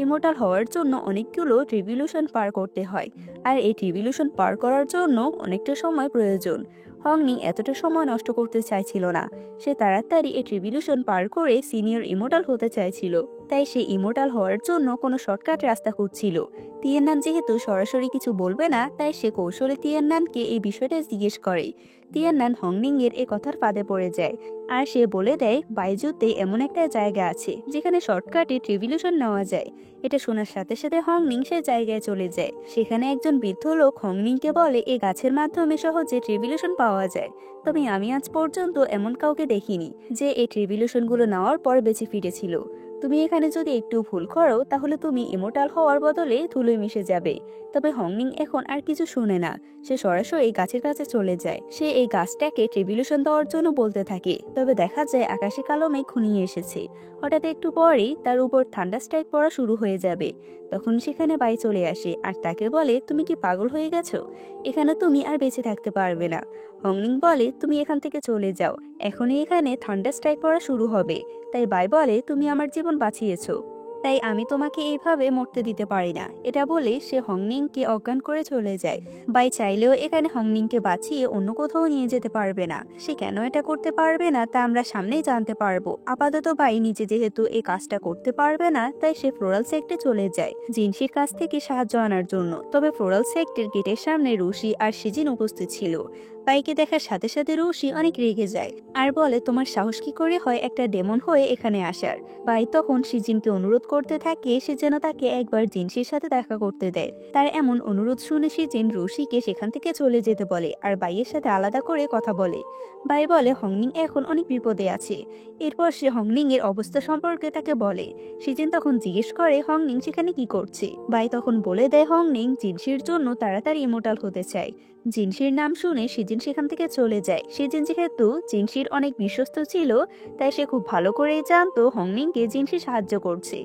ইমোর্টাল হওয়ার জন্য অনেকগুলো ট্রিবিউশন পার করতে হয়, আর এই ট্রিবিউশন পার করার জন্য অনেকটা সময় প্রয়োজন। হংনিং এতটা সময় নষ্ট করতে চাইছিল না। সে তাড়াতাড়ি এই ট্রিবিউশন পার করে সিনিয়র ইমোর্টাল হতে চাইছিল। তাই সে ইমোর্টাল হওয়ার জন্য কোনো শর্টকাট রাস্তা খুঁজছিল। তিয়াননান যেহেতু সরাসরি কিছু বলবে না, তাই সে কৌশলে তিয়াননানকে এই বিষয়টা জিজ্ঞেস করে। তিয়াননান হংনিং এর এ কথার ফাঁদে পড়ে যায়, আর সে বলে দেয় বাইজুতে এমন একটা জায়গা আছে যেখানে শর্টকাটে ট্রিবিউশন নেওয়া যায়। এটা শোনার সাথে সাথে হংনিং সে জায়গায় চলে যায়। সেখানে একজন বৃদ্ধ লোক হংনিংকে বলে এই গাছের মাধ্যমে সহজে ট্রিবিউশন পাওয়া যায়। তবে আমি আজ পর্যন্ত এমন কাউকে দেখিনি যে এই ট্রিবিউশনগুলো নেওয়ার পর বেঁচে ফিরেছিল। তুমি এখানে যদি একটু ভুল করো তাহলে তুমি ইমোর্টাল হওয়ার বদলে ধুলোয় মিশে যাবে। তবে হংনিং এখন আর কিছু শুনে না। সে সরাসরি গাছের কাছে চলে যায়। সে এই গাছটাকে ট্রিবিউশন দেওয়ার জন্য বলতে থাকে। তবে দেখা যায় আকাশে কালো মেঘ ঘনিয়ে এসেছে। হঠাৎ একটু পরেই তার উপর ঠান্ডা স্ট্রাইক পড়া শুরু হয়ে যাবে। তখন সেখানে বাই চলে আসে আর তাকে বলে তুমি কি পাগল হয়ে গেছো? এখানে তুমি আর বেঁচে থাকতে পারবে না। হংনিং বলে তুমি এখান থেকে চলে যাও, এখনই এখানে থান্ডার স্ট্রাইক পড়া শুরু হবে। তাই বাই বলে তুমি আমার জীবন বাঁচিয়েছো, তাই আমি তোমাকে এইভাবে মরতে দিতে পারি না। এটা বলে সে হংনিংকে অজ্ঞান করে চলে যায়। বাই চাইলেও এখানে হংনিংকে বাঁচিয়ে অন্য কোথাও নিয়ে যেতে পারবে না। সে কেন এটা করতে পারবে না তা আমরা সামনেই জানতে পারবো। আপাতত বাই নিজে যেহেতু এই কাজটা করতে পারবে না, তাই সে ফ্লোরাল সেক্টে চলে যায় জিনসির কাছ থেকে সাহায্য আনার জন্য। তবে ফ্লোরাল সেক্টের গেটের সামনে রুশি আর সিজিন উপস্থিত ছিল। বাইকে দেখার সাথে সাথে রুশি অনেক রেগে যায় আর বলে তোমার সাহস কি করে হয় একটা ডেমন হয়ে এখানে আসার। বাই তখন সিজিনকে অনুরোধ করতে থাকে সে যেন তাকে একবার জিনসির সাথে দেখা করতে দেয়। তার এমন অনুরোধ শুনে সিজিন রুশিকে সেখান থেকে চলে যেতে বলে আর বাইয়ের সাথে আলাদা করে কথা বলে। বাই বলে হংনিং এখন অনেক বিপদে আছে। এরপর সে হংনিং এর অবস্থা সম্পর্কে তাকে বলে। সিজিন তখন জিজ্ঞেস করে হংনিং সেখানে কি করছে। বাই তখন বলে দেয় হংনিং জিনসির জন্য তাড়াতাড়ি ইমোর্টাল হতে চায়। জিনসির নাম শুনে সিজিন সেখান থেকে চলে যায়। সিজিন যেহেতু জিনসির অনেক বিশ্বস্ত ছিল, তাই সে খুব ভালো করেই জানতো হংনিংকে জিনসি সাহায্য করছে।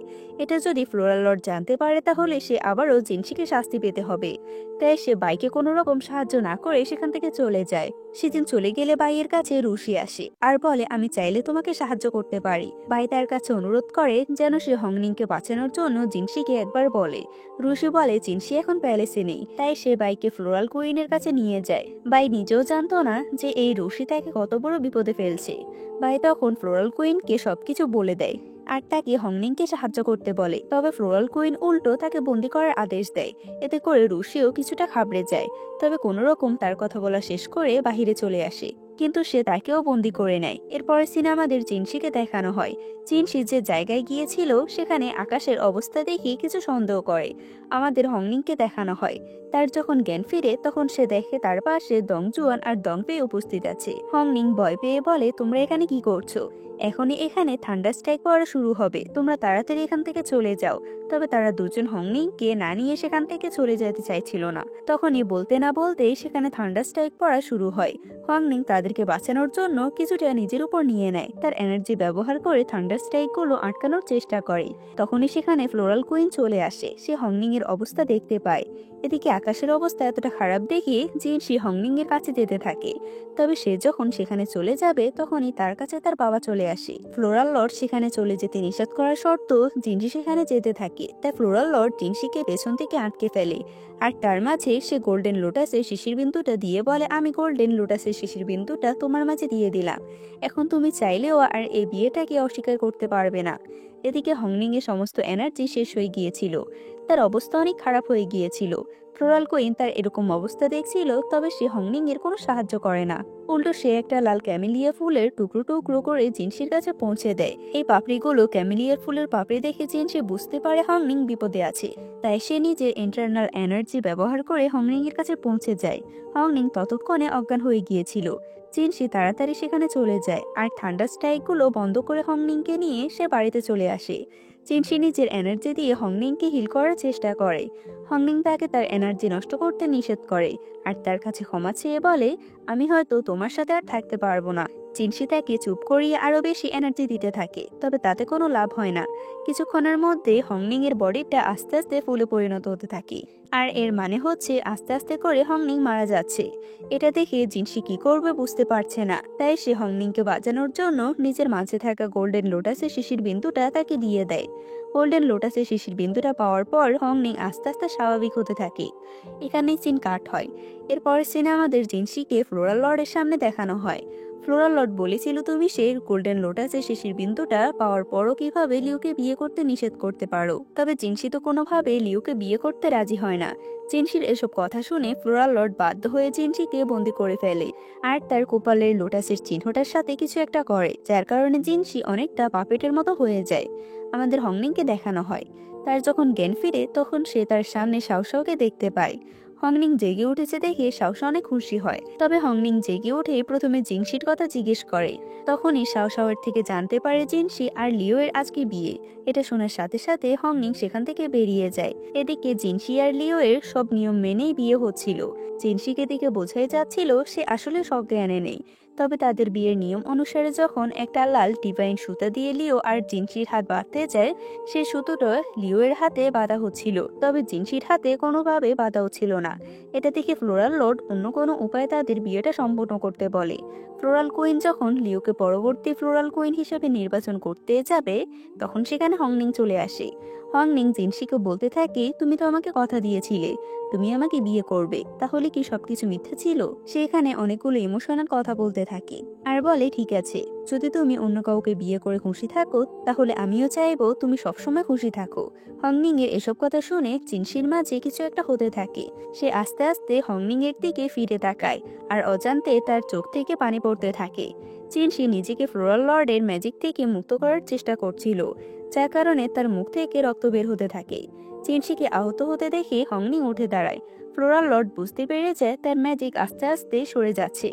এটা যদি ফ্লোরাল লর্ড জানতে পারে তাহলে সে আবারও জিনসিকে শাস্তি পেতে হবে। তাই সে বাইকে কোনো রকম সাহায্য না করে সেখান থেকে চলে যায়। সেদিন চলে গেলে বাইয়ের কাছে রুশি আসে আর বলে আমি চাইলে তোমাকে সাহায্য করতে পারি। বাই তার কাছে অনুরোধ করে যেন সে হংনিংকে বাঁচানোর জন্য জিনসিকে একবার বলে। রুশি বলে জিনসি এখন প্যালেসে নেই, তাই সে বাইকে ফ্লোরাল কুইনের কাছে নিয়ে যায়। বাই নিজেও জানতো না যে এই রুশি তাকে কত বড় বিপদে ফেলছে। বাই তখন ফ্লোরাল কুইনকে সবকিছু বলে দেয় আর তাকে হংনিংকে সাহায্য করতে বলে। তবে ফ্লোরাল কুইন উল্টো তাকে বন্দি করার আদেশ দেয়। এতে করে রুশিও কিছুটা ঘাবড়ে যায়। তবে কোনো রকম তার কথা বলা শেষ করে বাহিরে চলে আসে, কিন্তু সে তাকেও বন্দি করে নেয়। এরপরে সিনেমাদের জিনসিকে দেখানো হয়। জিনসি যে জায়গায় গিয়েছিল সেখানে আকাশের অবস্থা দেখে কিছু সন্দেহ করে। আমাদের হংনিংকে দেখানো হয়। তার যখন জ্ঞান ফিরে তখন সে দেখে তার পাশে দংজুয়ান আর দংপে উপস্থিত আছে। হংনিং ভয় পেয়ে বলে তোমরা এখানে কি করছো? এখনই এখানে থান্ডার স্ট্রাইক পড়া শুরু হবে, তোমরা তাড়াতাড়ি এখান থেকে চলে যাও। তবে তারা দুজন হংনিংকে না নিয়ে সেখান থেকে চলে যেতে চাইছিল না। তখনই বলতে না বলতেই সেখানে থান্ডার স্ট্রাইক পড়া শুরু হয়। হংনিং তাদেরকে বাঁচানোর জন্য কিছুটা নিজের উপর নিয়ে নেয়। তার এনার্জি ব্যবহার করে থান্ডার স্ট্রাইক গুলো আটকানোর চেষ্টা করে। তখনই সেখানে ফ্লোরাল কুইন চলে আসে। সে হংনিং এর অবস্থা দেখতে পায়। এদিকে আকাশের অবস্থা এতটা খারাপ দেখে জিনসি হংনিং এর কাছে যেতে থাকে। তবে সে যখন সেখানে চলে যাবে তখনই তার কাছে তার বাবা চলে আসে। ফ্লোরাল লর্ড সেখানে চলে যেতে নিষেধ করার শর্ত জিনসি সেখানে যেতে থাকে। তাই ফ্লোরাল লর্ড জিনসিকে পেছন থেকে আটকে ফেলে আর তার মাঝে সে গোল্ডেন লোটাসের শিশির বিন্দুটা দিয়ে বলে আমি গোল্ডেন লোটাসের শিশির বিন্দুটা তোমার মাঝে দিয়ে দিলাম, এখন তুমি চাইলেও আর এই বিয়েটাকে অস্বীকার করতে পারবে না। এদিকে হংনিং এর সমস্ত এনার্জি শেষ হয়ে গিয়েছিল। তার অবস্থা অনেক খারাপ হয়ে গিয়েছিল। ফ্লোরাল কুইন তার এরকম অবস্থা দেখছিল, তবে সে হংনিং এর কোনো সাহায্য করে না। উল্টো সে একটা লাল ক্যামেলিয়া ফুলের টুকরো টুকরো করে জিনসির কাছে পৌঁছে দেয়। এই পাপড়িগুলো ক্যামেলিয়ার ফুলের পাপড়ি দেখে জিনসি বুঝতে পারে হংনিং বিপদে আছে। তাই সে নিজের ইন্টারনাল এনার্জি ব্যবহার করে হংনিং এর কাছে পৌঁছে যায়। হংনিং ততক্ষণে অজ্ঞান হয়ে গিয়েছিল। জিনসি তাড়াতাড়ি সেখানে চলে যায় আর ঠান্ডা স্ট্রাইক গুলো বন্ধ করে হংনিংকে নিয়ে সে বাড়িতে চলে আসে। জিনসি নিজের এনার্জি দিয়ে হংনিংকে হিল করার চেষ্টা করে। হংনিং তাকে তার এনার্জি নষ্ট করতে নিষেধ করে আর তার কাছে ক্ষমা চেয়ে বলে, আমি হয়তো তোমার সাথে আর থাকতে পারবো না। জিনসি তাকে চুপ করিয়ে আরো বেশি এনার্জি দিতে থাকে, তবে তাতে কোনো লাভ হয় না। কিছুক্ষণের মধ্যে হংনিং এর বডিটা আস্তে আস্তে ফুলে পরিণত হতে থাকে, আর এর মানে হচ্ছে আস্তে আস্তে করে হংনিং মারা যাচ্ছে। এটা দেখে জিনসি কি করবে বুঝতে পারছে না, তাই সে হংনিংকে বাঁচানোর জন্য নিজের মাঝে থাকা গোল্ডেন লোটাসের শিশির বিন্দুটা তাকে দিয়ে দেয়। গোল্ডেন লোটাসের শিশির বিন্দুটা পাওয়ার পর হংনিং আস্তে আস্তে স্বাভাবিক হতে থাকে। এখানেই সিন কাট হয়। এরপরের সিনে আমাদের জিনসিকে ফ্লোরাল লর্ডের সামনে দেখানো হয়। ফ্লোরাল লর্ড বলেছিল, তুমি সেই গোল্ডেন লোটাসের শিশির বিন্দুটা পাওয়ার পরও কিভাবে লিওকে বিয়ে করতে নিষেধ করতে পারো। তবে জিনসি তো কোনোভাবে লিওকে বিয়ে করতে রাজি হয় না। জিনসির এসব কথা শুনে ফ্লোরাল লর্ড বাধ্য হয়ে জিনসিকে বন্দি করে ফেলে আর তার কপালের লোটাসের চিহ্নটার সাথে কিছু একটা করে, যার কারণে জিনসি অনেকটা পাপেটের মতো হয়ে যায়। আমাদের হংনিংকে দেখানো হয়, তার যখন জ্ঞান ফিরে তখন সে তার সামনে শাওশাওকে দেখতে পায়। হংনিং জেগে উঠেছে দেখে শাওশাও অনেক খুশি হয়, তবে হংনিং জেগে উঠে প্রথমে জিনসির কথা জিজ্ঞেস করে। তখনই শাওশাওয়ের থেকে জানতে পারে জিনসি আর লিও এর আজকে বিয়ে। এটা শোনার সাথে সাথে হংনিং সেখান থেকে বেরিয়ে যায়। এদিকে জিনসি আর লিও এর সব নিয়ম মেনেই বিয়ে হচ্ছিল। জিনসিকে দিকে বোঝাই যাচ্ছিল সে আসলে সব জ্ঞানে নেই। তবে তাদের বিয়ের নিয়ম অনুসারে যখন একটা লাল ডিভাইন সুতা দিয়ে লিও আর জিনসির হাত বাঁধতে যায়, সে সুতোটা লিও এর হাতে বাঁধা হচ্ছিল, তবে জিনসির হাতে কোনোভাবে বাঁধা হচ্ছিল না। এটা দেখে ফ্লোরাল লর্ড অন্য কোনো উপায়ে তাদের বিয়েটা সম্পূর্ণ করতে বলে। ফ্লোরাল কুইন যখন লিওকে পরবর্তী ফ্লোরাল কুইন হিসেবে নির্বাচন করতে যাবে, তখন সেখানে হংনিং চলে আসে। হংনিং জিনসিকে বলতে থাকে, তুমি তো আমাকে কথা দিয়েছিলে তুমি আমাকে বিয়ে করবে, তাহলে কি সবকিছু মিথ্যা ছিল? সে এখানে অনেকগুলো ইমোশনাল কথা বলতে থাকে আর বলে, ঠিক আছে, যদি তুমি অন্য কাউকে বিয়ে করে খুশি থাকো তাহলে আমিও চাইবো তুমি সবসময় খুশি থাকো। হংনিং এর এসব কথা শুনে জিনসির মাঝে কিছু একটা হতে থাকে। সে আস্তে আস্তে হংনিং এর দিকে ফিরে তাকায় আর অজান্তে তার চোখ থেকে পানি পড়তে থাকে। জিনসি নিজেকে ফ্লোরাল লর্ডের ম্যাজিক থেকে মুক্ত করার চেষ্টা করছিল, যার কারণে তার মুখ থেকে রক্ত বের হতে থাকে। জিনসিকে আহত হতে দেখে হংনিং উঠে দাঁড়ায়। ফ্লোরাল লর্ড বুঝতে পেরে যায় তার ম্যাজিক আস্তে আস্তে সরে যাচ্ছে,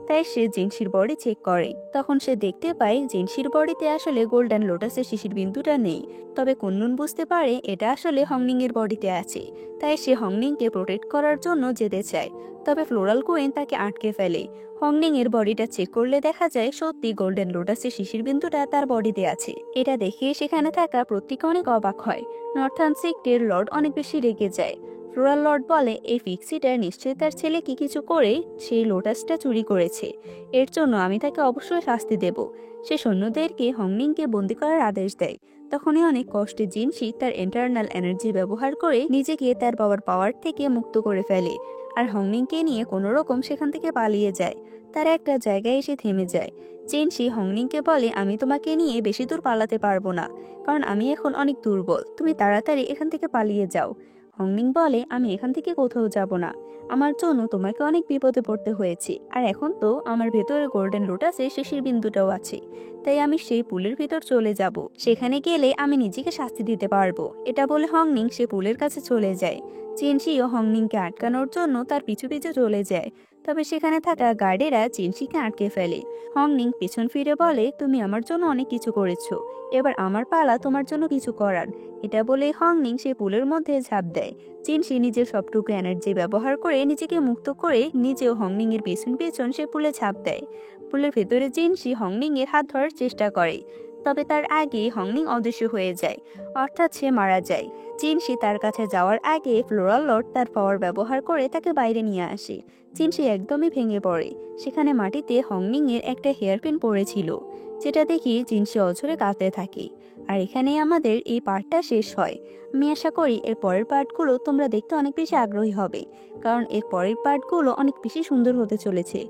তাই সে জিনসির বডি চেক করে। তখন সে দেখতে পায় জিনসির বডিতে আসলে গোল্ডেন লোটাসের শিশির বিন্দুটা নেই। তবে কুনলুন বুঝতে পারে এটা আসলে হংনিং এর বডিতে আছে, তাই সে হংনিংকে প্রোটেক্ট করার জন্য যেতে চায়। তবে ফ্লোরাল কুইন তাকে আটকে ফেলে। হংনিং এর বডিটা চেক করলে দেখা যায় সত্যি গোল্ডেন লোটাসের শিশির বিন্দুটা তার বডিতে আছে। এটা দেখে সেখানে থাকা প্রত্যেকে অনেক অবাক হয়। নর্থার্ন সিক্টের লর্ড অনেক বেশি রেগে যায়। ফ্লোরাল লর্ড বলে, এই ফিক্সিটার নিশ্চয়ই তার ছেলে কি কিছু করে সেই লোটাসটা চুরি করেছে, এর জন্য আমি তাকে অবশ্যই শাস্তি দেব। সে সৈন্যদেরকে হংনিংকে বন্দি করার আদেশ দেয়। তখনই অনেক কষ্টে জিনসি তার ইন্টারনাল এনার্জি ব্যবহার করে নিজেকে তার বাবার পাওয়ার থেকে মুক্ত করে ফেলে আর হংনিংকে নিয়ে কোনো রকম সেখান থেকে পালিয়ে যায়। তারা একটা জায়গায় এসে থেমে যায়। জিনসি হংনিংকে বলে, আমি তোমাকে নিয়ে বেশি দূর পালাতে পারবো না, কারণ আমি এখন অনেক দুর্বল, তুমি তাড়াতাড়ি এখান থেকে পালিয়ে যাও। হংনিং বলে, আমি এখান থেকে কোথাও যাব না, আমার জন্য তোমাকে অনেক বিপদে পড়তে হয়েছে, আর এখন তো আমার ভেতরে গোল্ডেন লোটাসে শিশির বিন্দুটাও আছে, তাই আমি সেই পুলের ভিতর চলে যাব, সেখানে গেলে আমি নিজেকে শাস্তি দিতে পারবো। এটা বলে হংনিং সে পুলের কাছে চলে যায়। জিনসিও হংনিংকে আটকানোর জন্য তার পিছু পিছু চলে যায়, তবে সেখানে থাকা গার্ডেরা জিনসিকে আটকে ফেলে। হংনিং পিছন ফিরে বলে, তুমি আমার জন্য অনেক কিছু করেছো, এবার আমার পালা তোমার জন্য কিছু করার। এটা বলে হংনিং সে পুলের মধ্যে ঝাঁপ দেয়। জিনসি নিজের সবটুকু এনার্জি ব্যবহার করে নিজেকে মুক্ত করে নিজেও হংনিং এর পেছন পেছন সে পুলে ঝাঁপ দেয়। পুলের ভেতরে জিনসি হংনিং এর হাত ধরার চেষ্টা করে, তবে তার আগে হংনিং অদৃশ্য হয়ে যায়, অর্থাৎ সে মারা যায়। জিনসি তার কাছে যাওয়ার আগে ফ্লোরাল লর্ড তার পাওয়ার ব্যবহার করে তাকে বাইরে নিয়ে আসে। জিনসি একদমই ভেঙে পড়ে। সেখানে মাটিতে হংনিং এর একটা হেয়ারপিন পড়েছিল, যেটা দেখি জিনসি অঝরে কাঁদতে থাকে। আর এখানেই আমাদের এই পার্টটা শেষ হয়। আমি আশা করি এর পরের পার্টগুলো তোমরা দেখতে অনেক বেশি আগ্রহী হবে, কারণ এর পরের পার্টগুলো অনেক বেশি সুন্দর হতে চলেছে।